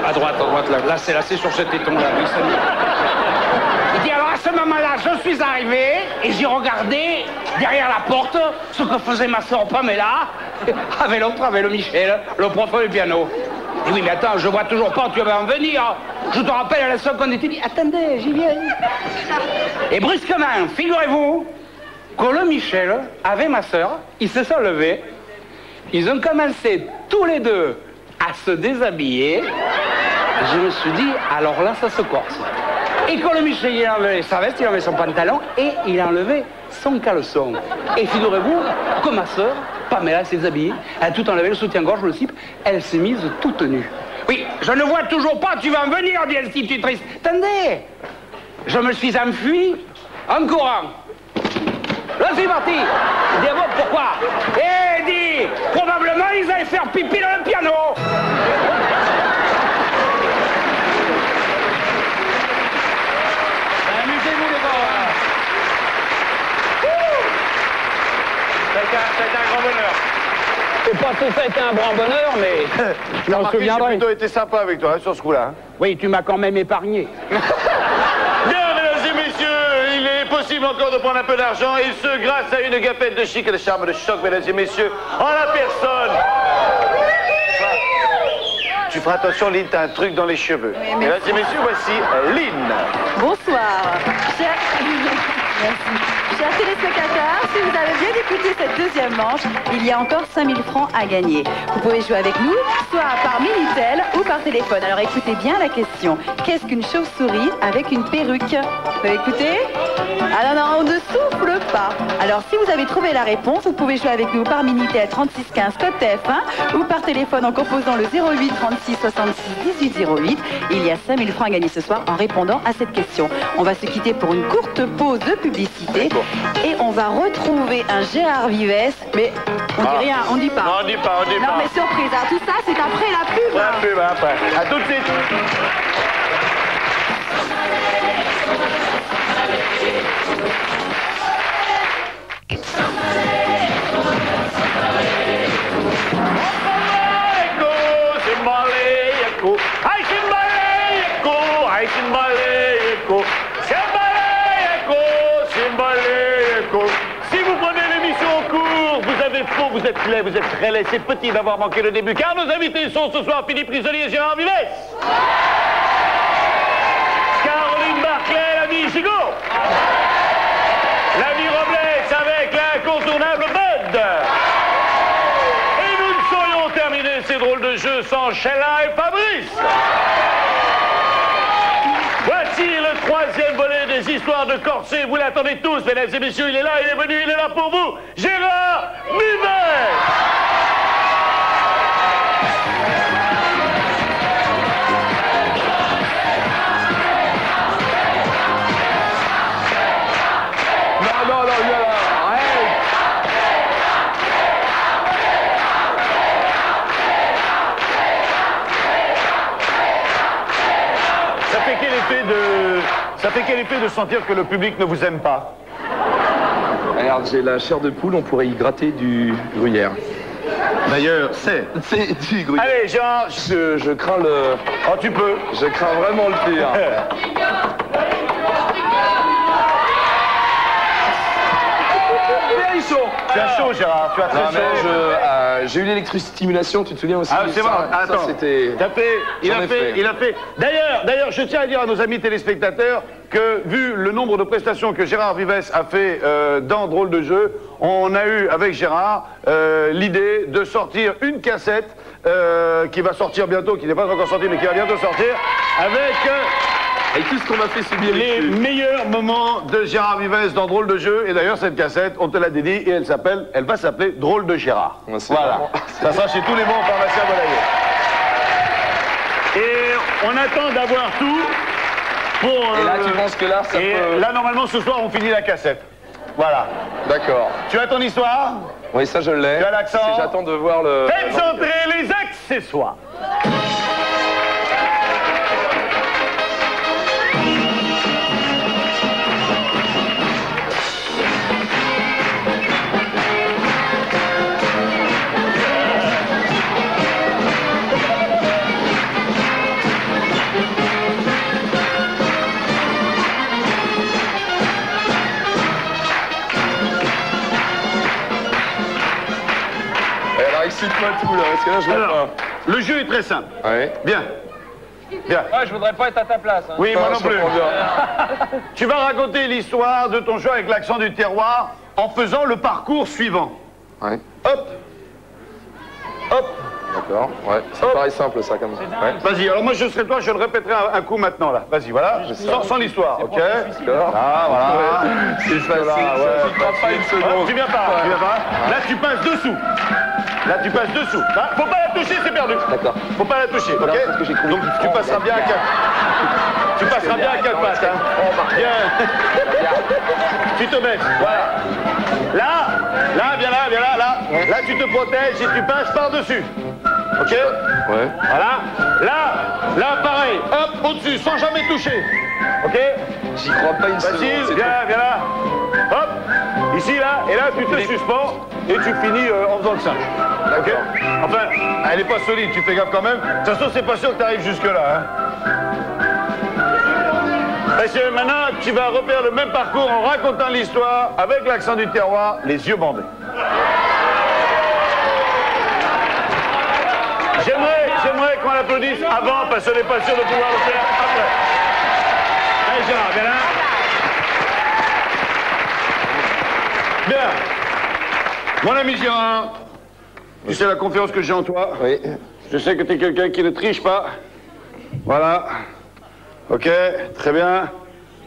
À droite, là c'est sur cet éton-là. Il dit, alors à ce moment-là, je suis arrivé et j'ai regardé derrière la porte ce que faisait ma sœur Pamela avec l'autre, avec le Michel, le prof du piano. Et oui, mais attends, je vois toujours pas où tu vas en venir. Je te rappelle à la seule qu'on était dit, attendez, j'y viens. Et brusquement, figurez-vous que le Michel, avec ma sœur, ils se sont levés, ils ont commencé tous les deux à se déshabiller. Je me suis dit, alors là, ça se corse. Et quand le Michel, il a enlevé sa veste, il a enlevé son pantalon et il a enlevé son caleçon. Et figurez-vous que ma sœur, Pamela, s'est déshabillée, elle a tout enlevé, le soutien-gorge, le slip, elle s'est mise toute nue. Oui, je ne vois toujours pas, tu vas en venir, dit l'institutrice. Attendez, je me suis enfui en courant. Là, c'est parti. Je dis, bon, pourquoi? Et dit, probablement, ils allaient faire pipi dans le piano. Amusez-vous, les gars. Ça a été un grand bonheur. C'est pas tout ça a été un grand bonheur, mais j'en souviendrai. J'ai plutôt été sympa avec toi, hein, sur ce coup-là. Hein. Oui, tu m'as quand même épargné. Bien, mesdames et messieurs, il est possible encore de prendre un peu d'argent, et ce, grâce à une gapette de chic et de charme de choc, mesdames et messieurs, en la personne. Tu feras attention, Lynn, t'as un truc dans les cheveux. Oui, mesdames et messieurs, voici Lynn. Bonsoir. Merci. Chers téléspectateurs, si vous avez bien écouté cette deuxième manche, il y a encore 5000 francs à gagner. Vous pouvez jouer avec nous, soit par Minitel ou par téléphone. Alors écoutez bien la question. Qu'est-ce qu'une chauve-souris avec une perruque? Vous pouvez écouter? Ah non, on ne souffle pas. Alors si vous avez trouvé la réponse, vous pouvez jouer avec nous par Minitel 3615 code TF1 ou par téléphone en composant le 08 36 66 18 08. Il y a 5000 francs à gagner ce soir en répondant à cette question. On va se quitter pour une courte pause de publicité. Et on va retrouver un Gérard Vives, mais on dit rien, on dit pas. Non, on dit pas, on dit pas. Non, mais surprise, hein, tout ça, c'est après la pub. La pub, après. À tout de suite. Si vous prenez l'émission en cours, vous avez faux, vous êtes laid, vous êtes très laid, c'est petit d'avoir manqué le début, car nos invités sont ce soir Philippe Risoli et Gérard Vives. Caroline Barclay, l'ami Gigot. L'ami Robles avec l'incontournable Bud. Et nous ne saurions terminer ces drôles de jeux sans Sheila et Fabrice. Voici le troisième volet des histoires de corset. Vous l'attendez tous, mesdames et messieurs. Il est là, il est venu, il est là pour vous. Gérard Vives. Non, arrête. Ça fait quel effet de sentir que le public ne vous aime pas? Regarde, j'ai la chair de poule, on pourrait y gratter du gruyère. D'ailleurs, c'est du gruyère. Allez, Jean. Je crains le... Oh, tu peux. Je crains vraiment le pire. Bien chaud. Tu as chaud, Gérard. Tu as très chaud. J'ai eu l'électrostimulation, tu te souviens aussi? Ah, c'est vrai. Attends. C'était... Il a fait. D'ailleurs, je tiens à dire à nos amis téléspectateurs que, vu le nombre de prestations que Gérard Vives a fait dans Drôle de jeu, on a eu, avec Gérard, l'idée de sortir une cassette qui va sortir bientôt, qui n'est pas encore sortie, mais qui va bientôt sortir, avec... Et tout ce qu'on m'a fait subir les meilleurs moments de Gérard Vives dans Drôle de jeu. Et d'ailleurs, cette cassette, on te l'a dédiée et elle va s'appeler Drôle de Gérard. Ouais, voilà. Vraiment... Ça sera chez tous les bons pharmaciens Volaillé. Et on attend d'avoir tout pour... Et là, tu penses que là, ça peut... Là, normalement, ce soir, on finit la cassette. Voilà. D'accord. Tu as ton histoire? Oui, ça, je l'ai. Tu as l'accent? J'attends de voir le... Faites entrer les accessoires. Excite-moi tout là, parce que là je vois pas. Le jeu est très simple. Ouais. Bien. Bien. Ouais, je voudrais pas être à ta place. Hein. Oui, moi non plus. Tu vas raconter l'histoire de ton choix avec l'accent du terroir en faisant le parcours suivant. Ouais. Hop. Hop. D'accord, ouais. Ça paraît simple ça comme ça. Ouais. Vas-y, alors moi je serai toi, je le répéterai un coup maintenant là. Vas-y, voilà. Sans l'histoire, ok? Ah, voilà. C'est facile, ça ne prend pas une seconde. Tu viens pas, tu viens pas. Là, tu passes dessous. Là, tu passes dessous. Là, faut pas la toucher, c'est perdu. D'accord. Faut pas la toucher, ok? Donc, tu passeras bien à 4. Tu passeras bien à 4 pattes, hein. Bien. Tu te baisses, voilà. Là, viens là, là. Là, tu te protèges et tu passes par-dessus. Ok? Ouais. Voilà. Là, pareil. Hop, au-dessus, sans jamais toucher. Ok? J'y crois pas une seconde. Facile, viens là. Hop. Ici, là. Et là, tu te suspends et tu finis en faisant le singe. Ok? Enfin, elle est pas solide, tu fais gaffe quand même. De toute façon, c'est pas sûr que tu arrives jusque-là. Hein. Parce que maintenant, tu vas refaire le même parcours en racontant l'histoire avec l'accent du terroir, les yeux bandés. J'aimerais qu'on l'applaudisse avant, parce qu'on n'est pas sûr de pouvoir le faire après. Allez, Gérard, viens là. Bien. Mon ami Gérard, tu sais la confiance que j'ai en toi. Oui. Je sais que tu es quelqu'un qui ne triche pas. Voilà. Ok, très bien.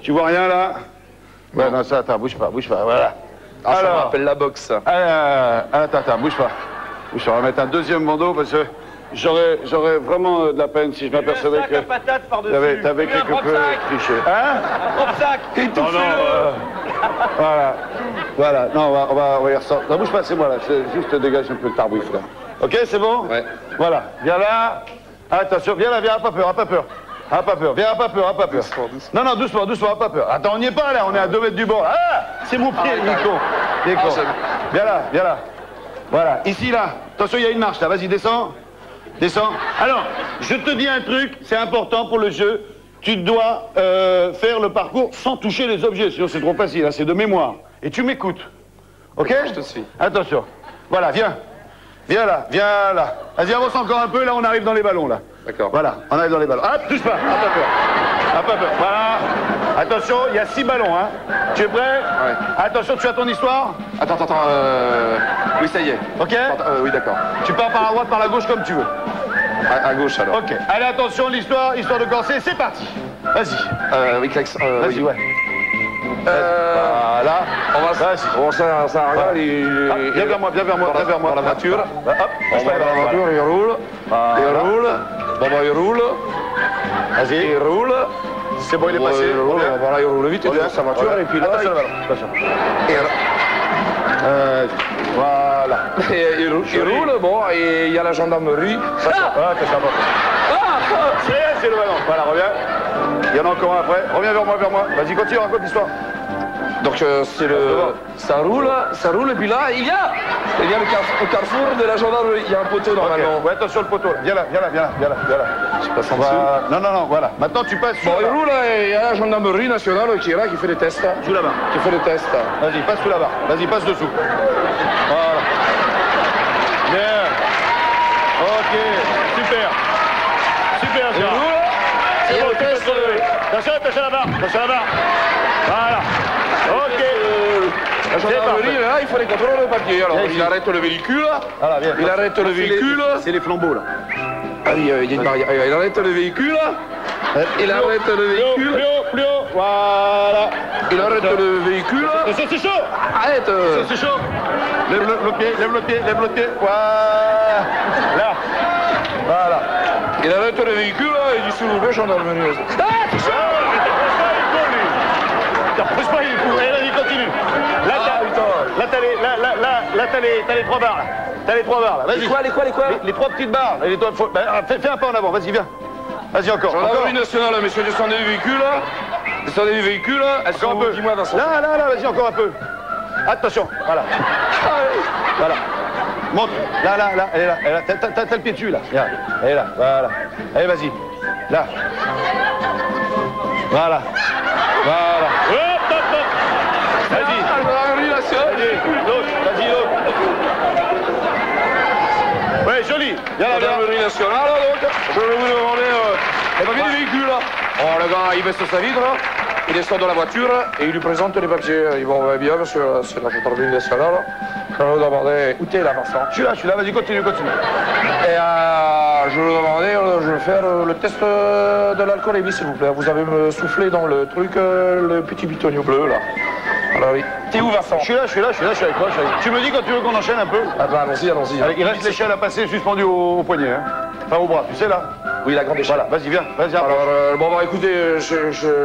Tu vois rien là? Ouais, non, ça, attends, bouge pas, voilà. Ah, ça me rappelle la boxe, ça. Attends, bouge pas. On va mettre un deuxième bandeau parce que j'aurais vraiment de la peine si je m'apercevais que t'avais quelque peu triché. Hein? Un propre-sac. Non, voilà. Non, on va y ressortir. Non, bouge pas, c'est moi là. Juste dégage un peu le tarbouif là. Ok, c'est bon? Ouais. Voilà. Viens là. Attention, viens là, viens, pas peur. Viens, pas peur. Doucement. Non, doucement, pas peur. Attends, on n'y est pas là, on est à 2 mètres du bord. Ah! C'est mon pied, Nico. Viens là. Voilà, ici là. Attention, il y a une marche là, vas-y, descends. Alors, je te dis un truc, c'est important pour le jeu. Tu dois faire le parcours sans toucher les objets, sinon c'est trop facile, hein, c'est de mémoire. Et tu m'écoutes. Ok? Je te suis. Attention. Voilà, viens là. Vas-y, avance encore un peu, là on arrive dans les ballons là. D'accord. Voilà, on arrive dans les ballons. Hop, touche pas, pas peur. Voilà. Attention, il y a 6 ballons, hein. Tu es prêt? Ouais. Attention, tu as ton histoire? Attends, oui, ça y est. Ok? Oui, d'accord. Tu pars par la droite, par la gauche, comme tu veux. À gauche, alors. Ok. Allez, attention, histoire de corser, c'est parti. Vas-y. Oui, klaxon. Vas-y, oui. ouais. Voilà. Ça regarde, Viens vers moi. Dans la voiture. Hop, On va dans la voiture, il roule. Bon, il roule. Vas-y. Il roule. C'est bon, il est passé. Voilà, il roule vite, il est dans sa voiture, et puis là... Attention. Voilà. Il roule, bon, et il y a la gendarmerie. C'est le ballon. Voilà, reviens. Il y en a encore un après. Reviens vers moi. Vas-y, continue, raconte l'histoire. Donc c'est le... Ça roule, et puis là, il y a le carrefour de la gendarmerie. Il y a un poteau normalement. Ouais, attention le poteau. Viens là. Je passe en dessous. Non, voilà. Maintenant tu passes Bon, il roule et il y a la gendarmerie nationale qui est là, qui fait les tests. Sous la barre. Qui fait les tests. Vas-y, passe sous la barre. Vas-y, passe dessous. Voilà. Bien. Ok, super. Super, Il ça. roule. C'est Et bon, le tu peux test. te relever. Attention à la barre. Voilà. Ok. La gendarmerie, là, il faut les contrôles de papier. Alors, il arrête le véhicule. Voilà, viens. Il arrête le véhicule. C'est les flambeaux, là. Ah oui, il y a une barrière. Il arrête le véhicule. Il arrête le véhicule. Plus haut. Voilà. Il arrête le véhicule. Attention, c'est chaud. Arrête. C'est chaud. Lève le pied. Voilà. Voilà. Il arrête le véhicule et dit s'il vous plaît, gendarmerie. Ah, Pousse pas, il faut. Allez, vas-y, continue. Là, t'as les 3 barres, là. T'as les 3 barres, là. Vas-y. Les quoi Les 3 petites barres. Fais un pas en avant, vas-y, viens. Vas-y, encore. Gendarmerie nationale, messieurs, descendez du véhicule. Descendez du véhicule. Encore un peu. Dis-moi, Vincent. Là, vas-y, encore un peu. Attention, voilà. Voilà. Monte. Là. Elle est là. T'as le pied dessus, là. Regarde. Elle est là. Voilà. Allez, vas-y. Là. Voilà. Hop. Vas-y. Gendarmerie nationale. Vas-y, l'autre. Ouais, joli. Viens là. Gendarmerie nationale, donc. Je vais vous demander les papiers du véhicule. Oh, le gars, il baisse sa vitre. Il descend de la voiture et il lui présente les papiers. Ils vont bien, monsieur, c'est la gendarmerie nationale. Je vais vous demander, où t'es là, Vincent? Je suis là, vas-y, continue. Et je vais vous demander, je vais faire le test de l'alcoolémie, s'il vous plaît. Vous avez me soufflé dans le truc, le petit bitonio bleu, là. Alors oui. T'es où, Vincent? Je suis là, avec toi. Tu me dis quand tu veux qu'on enchaîne un peu? Ah bah, allons-y. Il reste l'échelle à passer suspendue au poignet, hein. Enfin, au bras, tu sais, là? Oui, la grande échelle. Voilà, vas-y, viens. Alors, bon, bah écoutez,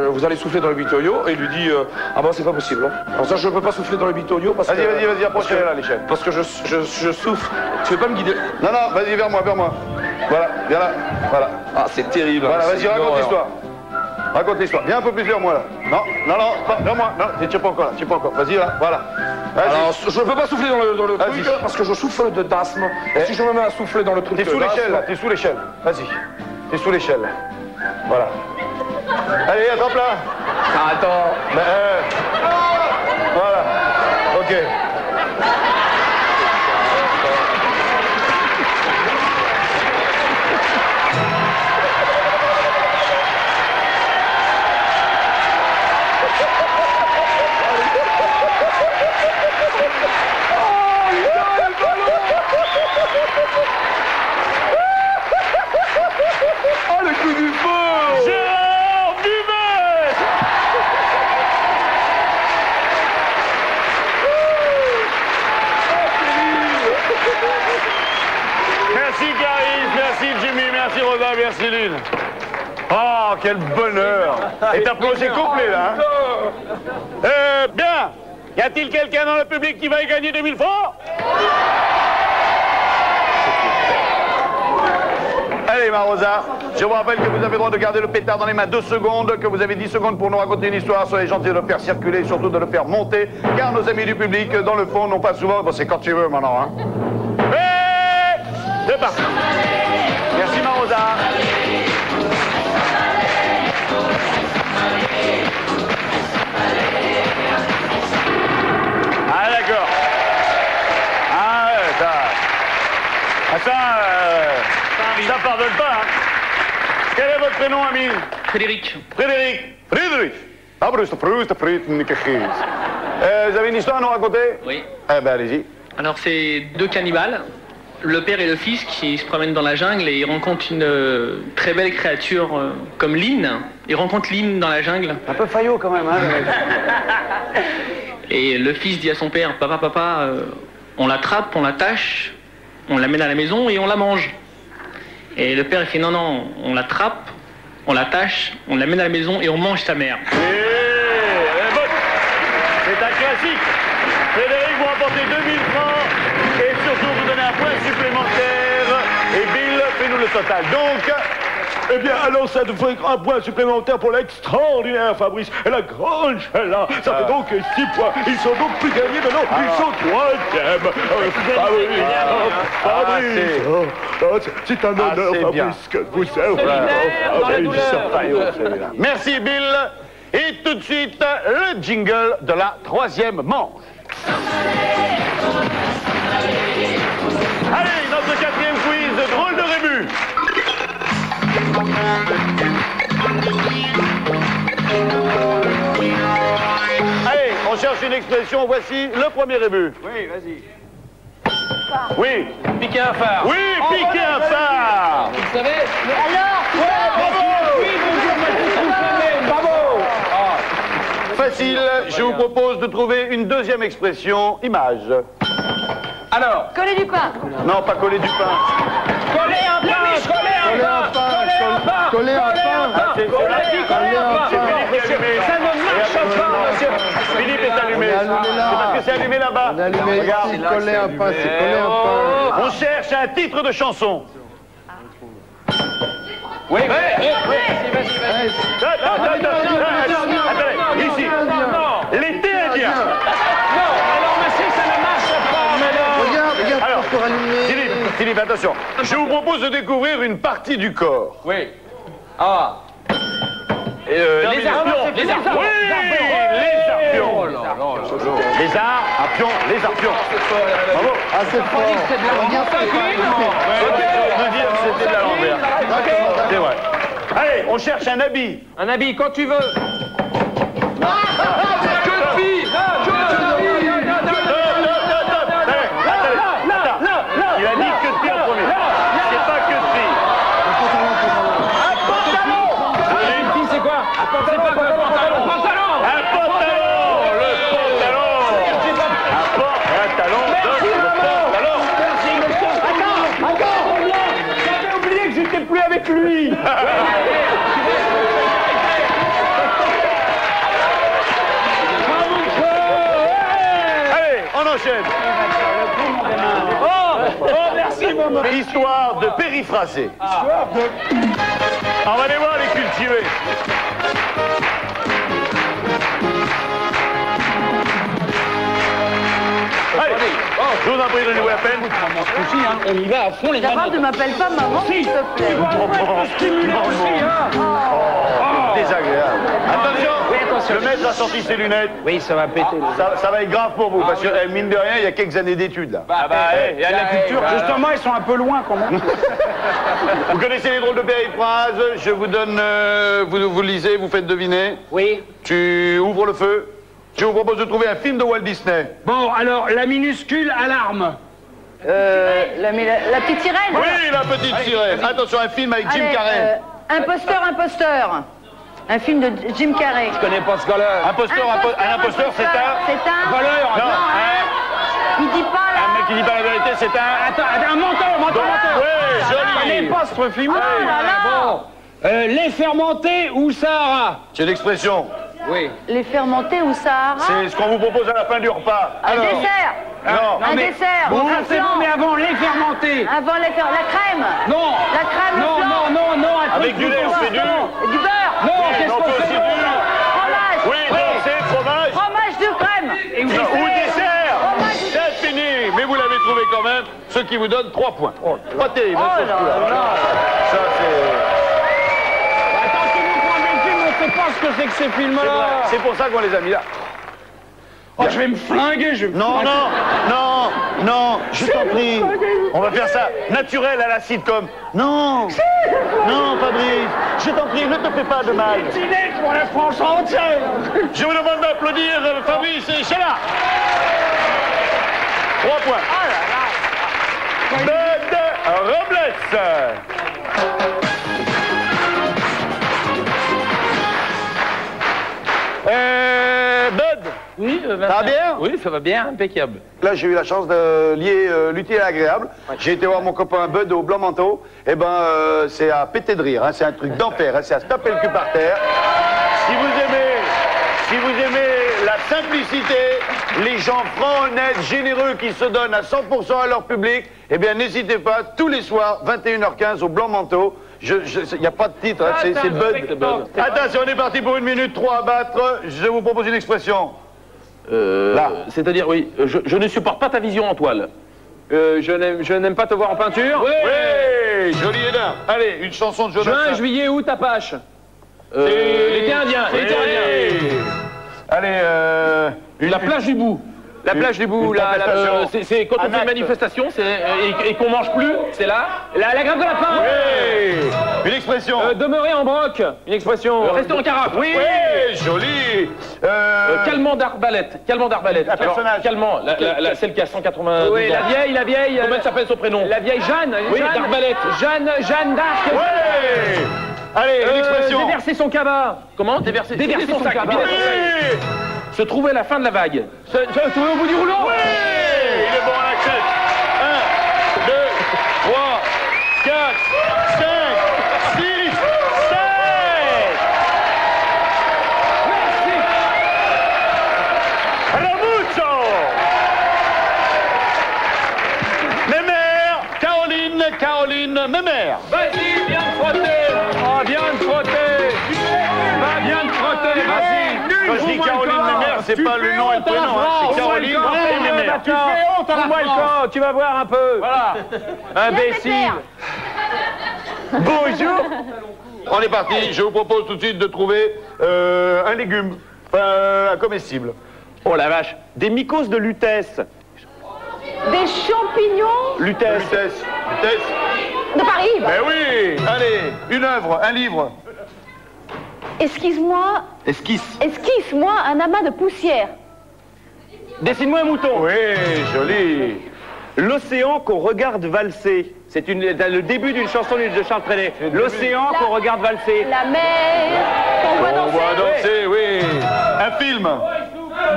vous allez souffler dans le bitonio et il lui dit, ah bah c'est pas possible. Hein. Alors ça, je peux pas souffler dans le bitonio parce que... Vas-y, approche-la là, l'échelle. Parce que je souffle. Tu veux pas me guider? Non, vas-y, vers moi. Voilà, viens là, voilà. Ah, c'est terrible. Voilà, vas-y, raconte l'histoire. Raconte l'histoire. Viens un peu plus vers moi, là. Non, pas vers moi. Non, tu tires pas encore, là. Vas-y, là, voilà. Alors, je peux pas souffler dans le truc parce que je souffre d'asthme. Et si je me mets à souffler dans le truc... T'es sous l'échelle, là. Vas-y. T'es sous l'échelle. Voilà. Allez, attrape là. Ah, attends. Voilà. Ok. Oh, le coup du feu! Gérard Duvet! Merci Clarisse, merci Jimmy, merci Rosa, merci Lune. Oh, quel bonheur! Et t'as plongé complet là, hein? Bien! Y a-t-il quelqu'un dans le public qui va y gagner 2000 francs? Allez, ma Rosa, je vous rappelle que vous avez le droit de garder le pétard dans les mains 2 secondes, que vous avez 10 secondes pour nous raconter une histoire. Soyez gentils de le faire circuler, surtout de le faire monter, car nos amis du public, dans le fond, n'ont pas souvent... Bon, c'est quand tu veux maintenant, hein. Et... c'est parti. Merci, ma Rosa. Ah, d'accord. Ah, ouais, ça... Ah, ça pardonne pas, hein. Quel est votre prénom, ami? Frédéric. Ah, vous avez une histoire à nous raconter? Oui. Eh ben, allez-y. Alors, c'est 2 cannibales, le père et le fils, qui se promènent dans la jungle et ils rencontrent une très belle créature comme Lynn. Ils rencontrent Lynn dans la jungle. Un peu faillot, quand même, hein. Et le fils dit à son père, papa, on l'attrape, on l'attache, on l'amène à la maison et on la mange. Et le père il fait non, on l'attrape, on l'attache, on l'amène à la maison et on mange sa mère. C'est un classique. Frédéric, vous remportez 2000 francs et surtout vous donnez un point supplémentaire. Et Bill, fais-nous le total. Donc, Eh bien, alors ça devrait être un point supplémentaire pour l'extraordinaire Fabrice et la grande Sheila. Ça fait donc 6 points. Ils sont donc plus gagnés, mais non, ils sont 3e. Fabrice, c'est un honneur, Fabrice, que vous servez. Merci, Bill. Et tout de suite, le jingle de la 3e manche. Allez, notre 4e quiz, drôle de rébut. Allez, on cherche une expression. Voici le premier rébut. Oui, vas-y. Oui. Piquer un phare. Oui, piquer un phare. Vous le savez? Mais alors, Bravo. Facile, je vous propose de trouver une deuxième expression, image. Alors. coller du pain. Non, pas coller du pain. Coller un pain. Coller un pain. Coller un pain. Ça ne marche pas, monsieur. Philippe est allumé. C'est parce que c'est allumé là-bas. Regarde. Coller un pain, c'est coller un pain. On cherche un titre de chanson. Oui, Attendez, ici. L'été indien. Non, alors monsieur, ça ne marche pas, madame. Regarde, Alors, pour allumer. Philippe, attention. Je vous propose de découvrir une partie du corps. Oui. Ah. Les arpions. Les arpions. Oui, les arpions. Les arpions, les arpions. Bravo. Ah, c'est fort. Regarde, Je veux dire que c'était de la l'envers. C'est vrai. Allez, on cherche un habit. Un habit, quand tu veux. Il a dit que de fille en premier. C'est pas que de fille. Un pantalon. Une fille, c'est quoi? C'est pas quoi, pantalon? Pantalon. Un pantalon. Le pantalon. Un talon. Merci, maman. Merci, monsieur. Attends. J'avais oublié que j'étais plus avec lui. Allez, on enchaîne. Oh, merci, maman. Histoire de périphraser. On va aller voir les cultivés. Allez, je vous en prie, donnez-vous la peine. On y va à fond, les D'abord, ne m'appelle pas maman, s'il te plaît. Désagréable. Attention, le maître a sorti ses lunettes. Oui, ça va péter. Ça va être grave pour vous, parce que, mine de rien, il y a quelques années d'études, là. Il y a de la culture. Justement, ils sont un peu loin, quand même. Vous connaissez les drôles de périphrases. Je vous donne... vous lisez, vous faites deviner. Oui. Tu ouvres le feu. Je vous propose de trouver un film de Walt Disney. Bon, alors, la minuscule alarme. La petite sirène. Oui, la petite sirène. Attention, un film avec Jim Allez, Carrey. Imposteur. Un film de Jim Carrey. Je connais pas ce gars-là. Un imposteur, c'est un... C'est un... Voleur. Non, Il dit pas là. un mec qui dit pas la vérité, c'est un... Attends, un menteur. Oui, joli. Je connais pas ce film. Oh là là. Bon. Les fermentés ou Sahara? C'est une expression. Oui. Les fermentés ou Sahara. C'est ce qu'on vous propose à la fin du repas. Un dessert. Non. Un dessert. Bon, un c'est bon, flan. mais avant, les fermentés. Avant la crème. Non. La crème, le flan. Non, un truc Avec du lait, on fait du... Du beurre. Non, Oui, qu'est-ce on qu'on peut fait aussi du... Fromage. Oui, non, c'est fromage. Fromage de crème. Et vous Ou dessert. Fromage de C'est fini. Mais vous l'avez trouvé quand même, ce qui vous donne 3 points. Pas terrible, hein, ce coup-là. Ça, c'est... Attends, si vous prenez le film, on sait pas ce que c'est que ces films-là. C'est pour ça qu'on les a mis là. Oh, je vais me flinguer, Non, je t'en prie. On va faire ça naturel à la sitcom. Non, Fabrice, je t'en prie, ne te fais pas de mal. Dîner pour la France entière. Je vous demande d'applaudir Fabrice et Sheila. 3 points. Bud Robles. Bud. Oui, ça va bien? Oui, ça va bien, impeccable. Là, j'ai eu la chance de lier l'utile à l'agréable. J'ai été voir mon copain Bud au Blanc Manteau. Eh ben, c'est à péter de rire, hein. C'est un truc d'enfer, hein. C'est à se taper le cul par terre. Si vous aimez la simplicité, les gens francs, honnêtes, généreux qui se donnent à 100% à leur public, eh bien, n'hésitez pas, tous les soirs, 21h15 au Blanc Manteau. Il n'y a pas de titre, hein, c'est Bud. Attention, on est parti pour 1 minute 3 à battre. Je vous propose une expression. Là. C'est-à-dire, oui, je ne supporte pas ta vision en toile. Je n'aime pas te voir en peinture. Oui, joli Hénin. Allez, une chanson de Jonathan. Juin, juillet, août, Apache. L'été indien. L'été indien. Allez, la plage du bout. La plage du bout, c'est quand on fait une manifestation et qu'on mange plus, c'est là. La grève de la faim. Oui. Une expression. Demeurer en broc. Une expression. Rester en carafe. Oui, joli. Calmant d'arbalète. Calmant d'arbalète. Un personnage. Calmant, celle qui a 180 Oui, la vieille. Comment elle s'appelle son prénom? La vieille Jeanne. Oui, d'arbalète. Jeanne d'Arc. Oui. Allez, une expression. Déverser son cabas. Comment? Déverser son sac. Oui. Se trouver à la fin de la vague. Se trouver au bout du rouleau. Oui. Il est bon, on accepte. 1, 2, 3, 4, 5, 6, 7. Merci. Ramuccio. Mémère, Caroline, Mémère. Vas-y, viens te frotter. Oh, viens te frotter. Va, viens te frotter, vas-y. Quand je dis Caroline Mémère, c'est pas le nom et le prénom, hein, c'est Caroline Mémère. Tu fais honte à la France. Tu vas voir un peu. Voilà. Imbécile. Bonjour. On est parti, je vous propose tout de suite de trouver un légume, un comestible. Oh la vache, des mycoses de Lutèce. Des champignons Lutèce. de Paris. Mais oui. Allez, une œuvre, un livre. Esquisse-moi un amas de poussière. Dessine-moi un mouton. Oui, joli. L'océan qu'on regarde valser. C'est le début d'une chanson de Charles Trenet. L'océan qu'on regarde valser. La mer qu'on voit danser. On voit danser, oui. Un film.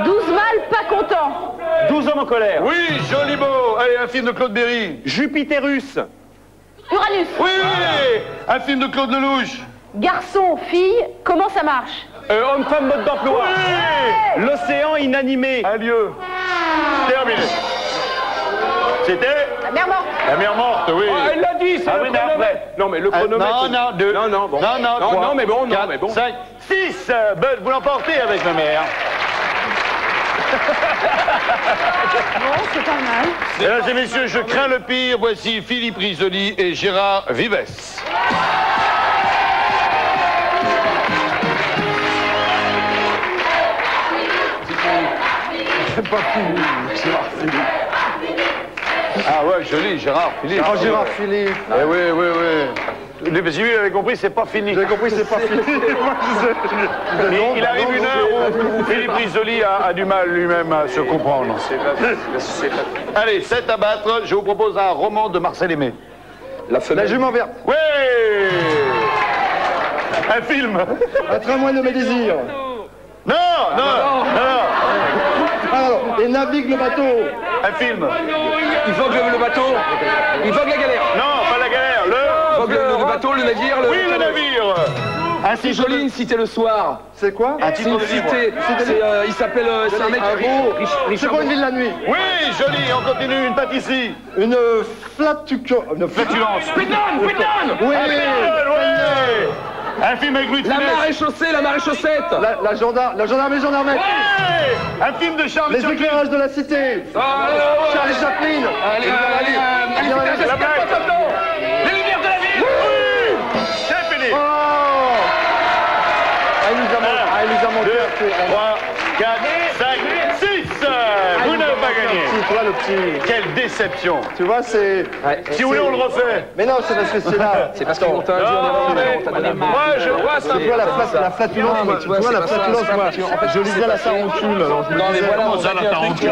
12 mâles pas contents. 12 hommes en colère. Oui, joli beau. Allez, un film de Claude Berry. Jupiterus. Uranus. Oui. Un film de Claude Lelouch. Garçon, fille, comment ça marche? Homme-femme, mode d'emploi. Oui. L'océan inanimé. Un lieu. Terminé. C'était La mer morte. la mer morte, oui. Oh, elle l'a dit, c'est le chronomètre. Non, mais le chronomètre. Non, 2. Non, bon. Non, mais bon, 4, 5, 6. Bud, vous l'emportez avec ma mère. Bon, c'est pas mal. Mesdames et messieurs, je crains le pire. Voici Philippe Risoli et Gérard Vives. C'est pas fini, Gérard Philippe. Ah ouais, joli, Gérard Philippe. Oh, Gérard Philippe. Eh oui. Lui, il avait compris, c'est pas fini. J'ai compris, c'est pas fini. Il arrive une heure où Philippe Risoli a du mal lui-même à se comprendre. Allez, 7 à battre. Je vous propose un roman de Marcel Aimé. La jument verte. Oui. Un film. Un tramway de mes désirs. Non. Alors, et navigue le bateau. Un film. Il vogue le bateau. Il vogue la galère. Non, pas la galère. Il vogue le bateau, le navire. Oui, le navire. C'est joli, une cité le soir. C'est quoi? C'est une cité. Il s'appelle. C'est un mec C'est quoi une ville la nuit? Oui, joli, on continue. Une pâtisserie. Une flatulence. Pédone. Oui. Un film avec Louis de La Funès. marée chaussée, la marée chaussette. La gendarme et gendarmette. Ouais. Un film de Charles Les Chaplin. éclairages de la cité. Charlie Chaplin. Allez, La blague. les lumières de la ville. Oui. C'est fini. Oh. Il nous a manqué. 2, 3, 4, 5, 6. Vous n'avez pas gagné. Tu vois le petit. Quelle déception. Tu vois, c'est. Si vous voulez, on le refait. Mais non, c'est parce que c'est là. C'est parce qu'ils t'ont induit. Moi, je vois ça. Tu vois la flatulence, moi. Tu vois la flatulence, moi. En fait, je lisais la taroncule. Non, mais voilà, on Ça, la taroncule.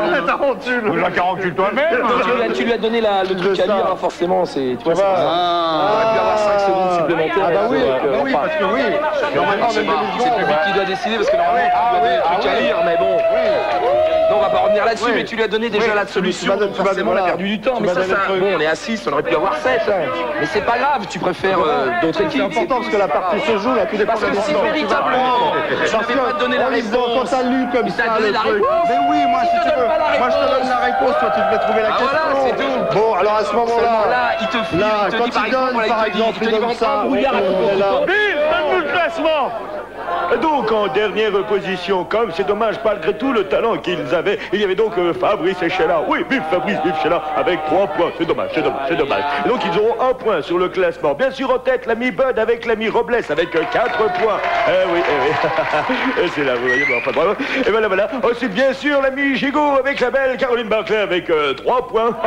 La taroncule toi-même. Tu lui as donné le truc à lire, forcément. Tu vois, ça. On aurait pu avoir 5 secondes supplémentaires. Ah bah oui, parce que oui. Normalement, C'est lui qui doit décider parce que normalement, tu dois donner le truc à lire, mais bon. Non, on va pas revenir là-dessus, mais tu lui as donné déjà la solution. Forcément, on a perdu du temps. Mais ça, bon, on est à 6, on aurait pu avoir 7. Mais c'est pas grave, tu préfères d'autres équipes. C'est important parce que la partie se joue là, tout dépend Parce que si véritablement, je n'avais pas donné donné la réponse. Quand t'as lu comme ça, donné la réponse. Mais oui, moi, si tu veux. Moi, je te donne la réponse, toi, tu devais trouver la question. Voilà, c'est tout. Bon, alors à ce moment-là, il te file, il te dit par exemple, il donne ça. Donne-nous le classement. Donc en dernière position, comme c'est dommage malgré tout le talent qu'ils avaient, il y avait donc Fabrice et Sheila. Oui, vive Fabrice, vive Sheila, avec 3 points. C'est dommage, c'est dommage, c'est dommage. Et donc ils auront 1 point sur le classement. Bien sûr en tête l'ami Bud avec l'ami Robles avec 4 points. Oui, oui. C'est là, vous voyez, bon, enfin bravo. Et voilà, voilà. Ensuite bien sûr l'ami Gigot avec la belle Caroline Barclay avec 3 points. Peut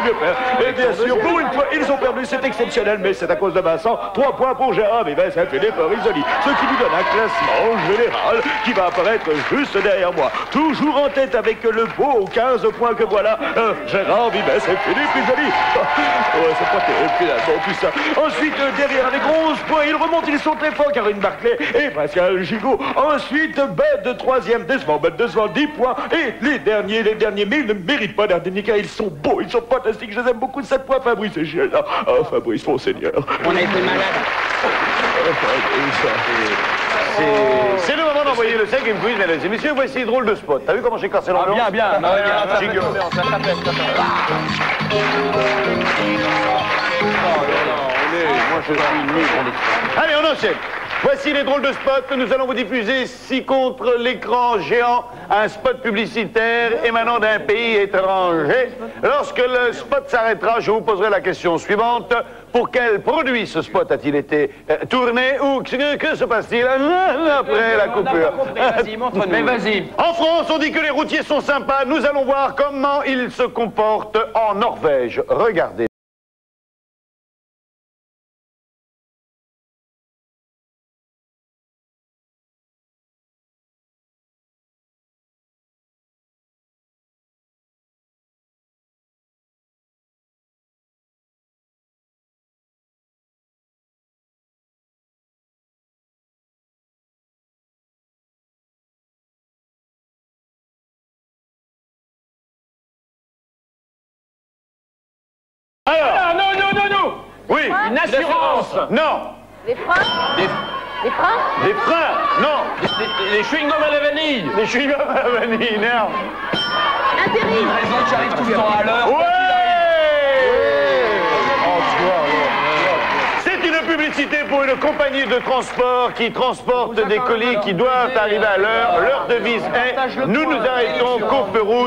mieux faire. Et bien sûr, pour une fois, ils ont perdu, c'est exceptionnel, mais c'est à cause de Vincent. 3 points pour Gérard et Vincent Philippe Risoli. Ce qui nous donne un classement général qui va apparaître juste derrière moi. Toujours en tête avec le beau 15 points que voilà. Gérard Vives et Philippe Risoli. Ouais, c'est pas terrible finalement tout ça. Ensuite, derrière les gros 11 points, ils remontent, ils sont très forts, Caroline Barclay et Pascal Gigot. Ensuite, Bud, 3e, décevant, Bud, décevant, 10 points. Et les derniers, mais ils ne méritent pas d'Ardénica, car ils sont beaux, ils sont fantastiques, je les aime beaucoup, 7 points, Fabrice et Sheila. Oh, Fabrice, mon seigneur. On a été malade. C'est le moment d'envoyer le 5e quiz, mesdames et messieurs. Voici drôle de spot. T'as vu comment j'ai cassé l'ambiance? Bien, bien. Allez, on enchaîne. Voici les drôles de spots. Nous allons vous diffuser ici contre l'écran géant un spot publicitaire émanant d'un pays étranger. Lorsque le spot s'arrêtera, je vous poserai la question suivante. Pour quel produit ce spot a-t-il été tourné ou que se passe-t-il après la coupure? Vas-y, montre-nous. Mais vas-y. En France, on dit que les routiers sont sympas. Nous allons voir comment ils se comportent en Norvège. Regardez. Alors, non. Oui. Une assurance. Non. Les freins. Les freins. Les freins. Non. Les chewing-gums à la vanille. Les chewing-gums à la vanille, non. Intérim. Raison qui arrive tout le temps à l'heure. C'est une publicité pour une compagnie de transport qui transporte des colis qui doivent arriver à l'heure. Leur devise est « Nous nous arrêtons qu'au feu rouge ».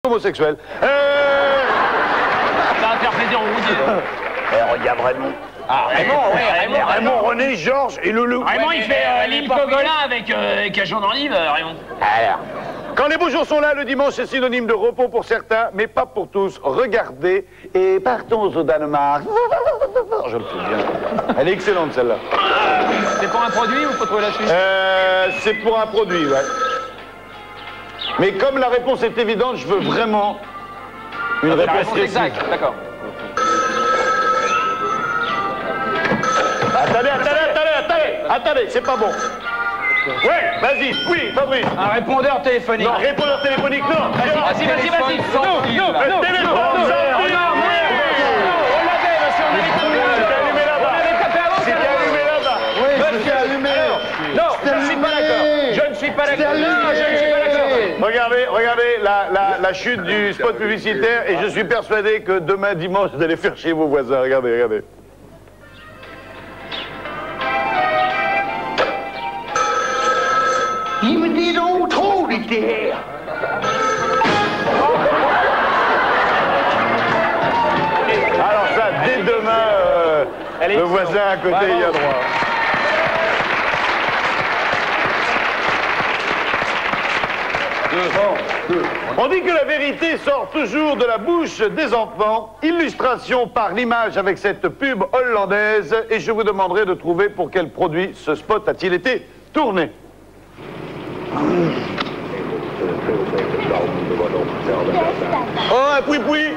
Homosexuel. Ça va faire plaisir, on vous dit. Regarde Raymond. Ah, Raymond, Raymond, René, Georges et Loulou. Raymond, il fait l'île Cogolin avec Cajun dans l'île, Raymond. Alors, quand les beaux jours sont là, le dimanche est synonyme de repos pour certains, mais pas pour tous. Regardez et partons au Danemark. Je le fais bien. Elle est excellente celle-là. C'est pour un produit ou faut trouver la suite? C'est pour un produit, ouais. Mais comme la réponse est évidente, je veux vraiment une réponse précise. Exacte, d'accord. Attendez, c'est pas bon. Ouais, vas-y, oui, Fabrice. Un répondeur téléphonique. Non, répondeur téléphonique, non. Vas-y. Téléphone, Non. on l'avait, monsieur, on avait tapé là-bas. On avait tapé avant. C'était allumé là-bas. Oui, c'était allumé. Non, je ne suis pas d'accord. Je ne suis pas d'accord. Non, je ne suis pas d'accord. Regardez la chute du spot publicitaire et je suis persuadé que demain dimanche vous allez faire chez vos voisins. Regardez. Il me dit donc trop littéraire. Alors ça, dès demain, le voisin à côté y a droit. On dit que la vérité sort toujours de la bouche des enfants. Illustration par l'image avec cette pub hollandaise. Et je vous demanderai de trouver pour quel produit ce spot a-t-il été tourné. Oh, un poui-poui.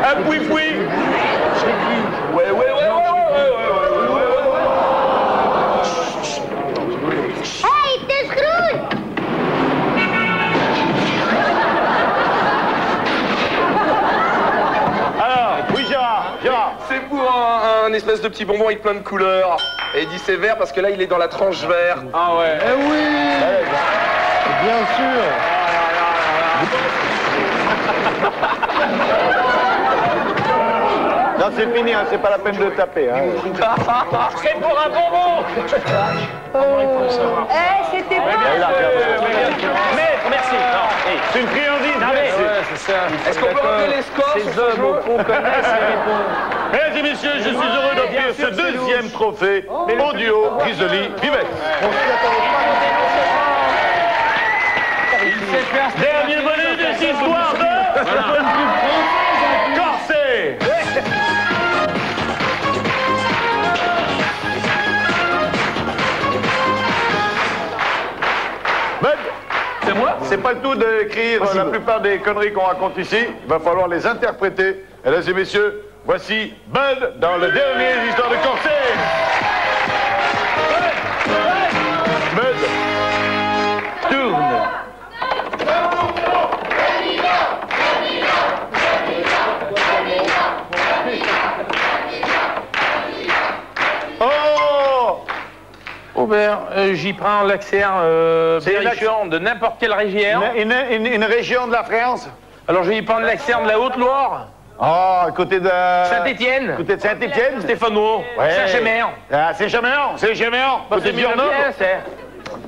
Un poui-poui. un espèce de petit bonbon avec plein de couleurs. Et il dit c'est vert parce que là, il est dans la tranche vert. Ah ouais. Eh oui. Bien sûr. Non, c'est fini, hein, c'est pas la peine de taper. Hein. C'est pour un bonbon. C'était pas... Maître, merci. C'est une friandise. C'est ça. Est-ce qu'on peut rappeler les scores Ces hommes qu'on connaît, Mesdames et messieurs, je suis heureux d'offrir ce deuxième trophée au duo Risoli Vivek. Dernier volet de cette histoire de Corset. C'est moi? C'est pas le tout d'écrire la plupart des conneries qu'on raconte ici. Il va falloir les interpréter. Mesdames et messieurs, voici Bud dans le dernier Histoire de Corset. Bud, tourne. Oh! Aubert, j'y prends l'accent berrichon de n'importe quelle région. Une région de la France? Alors je vais y prendre l'accent de la Haute-Loire. Ah, à côté de... Saint-Étienne. À côté de Saint-Étienne? Stéphano. Saint-Chaméen. Ah, Saint-Chaméen? Saint-Chaméen? C'est bien, c'est...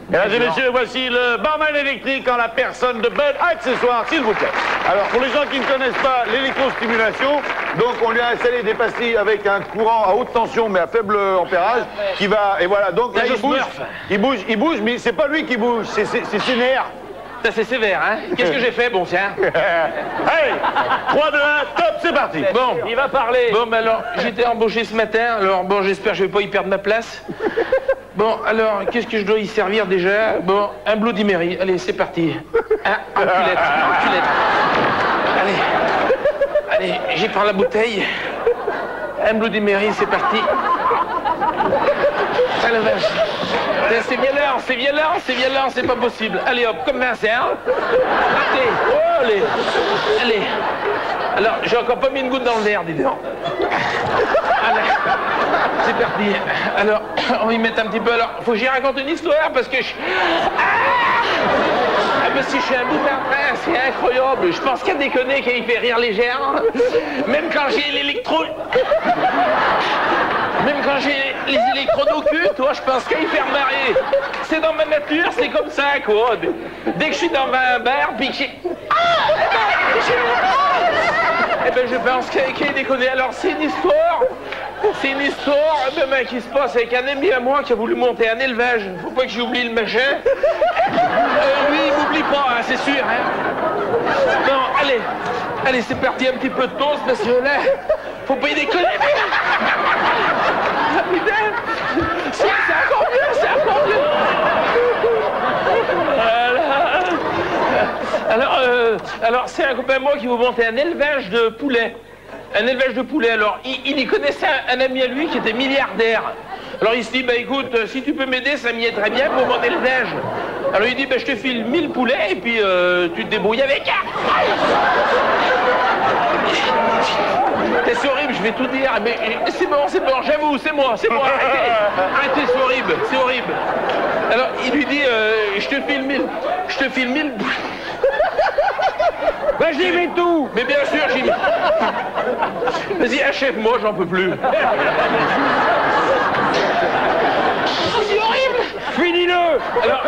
Mesdames et messieurs, voici le barman électrique en la personne de Bud Accessoires, s'il vous plaît. Alors, pour les gens qui ne connaissent pas l'électrostimulation, donc on lui a installé des pastilles avec un courant à haute tension mais à faible ampérage qui va... Et voilà, donc là, il bouge, mais c'est pas lui qui bouge, c'est ses nerfs. Ça, c'est sévère, hein? Qu'est-ce que j'ai fait, bon tiens? Hey! 3, 2, 1, top, c'est parti! Bon, il va parler. Bon, ben alors, j'étais embauché ce matin, alors bon, j'espère que je vais pas y perdre ma place. Bon, alors, qu'est-ce que je dois y servir déjà? Bon, un Bloody Mary, allez, c'est parti. Enculette. Allez, j'y prends la bouteille. Un Bloody Mary, c'est parti. Ah la vache. C'est violent, c'est pas possible. Allez hop, comme Vincent. Allez. Alors, j'ai encore pas mis une goutte dans le verre, dis donc. Allez, c'est parti. Alors, on va y mettre un petit peu. Alors, faut que j'y raconte une histoire parce que je... Ah ben si je suis un bout d'un train, c'est incroyable. Je pense qu'à déconner qu'il fait rire les gens. Même quand j'ai l'électro... Même quand j'ai les électrodes au cul, toi, je pense qu'à y faire marrer. C'est dans ma nature, c'est comme ça, quoi. Dès que je suis dans un bar, puis que j'ai... Eh ben, je pense qu'il déconné. Alors, c'est une histoire qui se passe avec un ami à moi qui a voulu monter un élevage. Faut pas que j'oublie le machin. Lui, il m'oublie pas, hein, c'est sûr. Hein. Non, allez, c'est parti, un petit peu de toast, parce que là, faut pas y déconner. Putain, c'est encore mieux. Alors, c'est un copain de moi qui veut monter un élevage de poulets. Alors, il y connaissait un ami à lui qui était milliardaire. Alors, il se dit, bah écoute, si tu peux m'aider, ça m'y est très bien pour mon élevage. Alors, il dit, bah je te file 1000 poulets et puis tu te débrouilles avec. C'est horrible, je vais tout dire, mais c'est bon, j'avoue, c'est moi, arrêtez, c'est horrible. Alors, il lui dit, je te file 1000. Ben, j'y mets tout. Mais bien sûr, j'y mets. Vas-y, achève-moi, j'en peux plus. C'est horrible. Finis-le. Alors,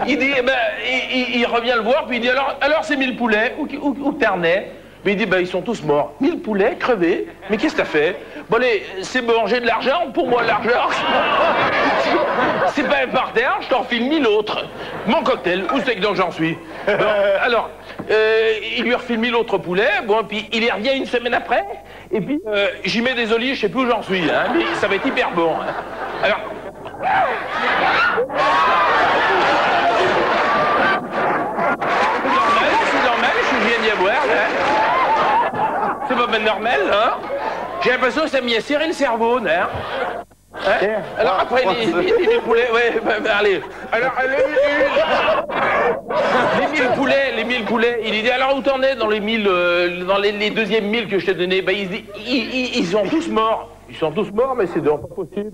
il revient le voir, puis il dit, alors c'est 1000 poulets, où t'en es? Mais il dit, ils sont tous morts. 1000 poulets, crevés. Mais qu'est-ce que t'as fait? Bon, allez, c'est bon, j'ai de l'argent. Pour moi, l'argent, c'est pas important, je t'en file 1000 autres. Mon cocktail, où c'est que donc j'en suis? Bon, alors, il lui refile 1000 autres poulets, bon, puis il y revient une semaine après, et puis j'y mets des olives, je sais plus où j'en suis, hein, mais ça va être hyper bon. Hein. Alors... C'est normal, je viens d'y avoir, là. C'est pas bien normal, hein? J'ai l'impression que ça m'y a serré le cerveau, hein? Alors après, les poulets, ouais, allez. Alors, Les 1000 poulets, il dit alors où t'en es dans les 1000, dans les deuxièmes 1000 que je t'ai donné? Ben, ils sont tous morts. Ils sont tous morts, mais c'est pas possible.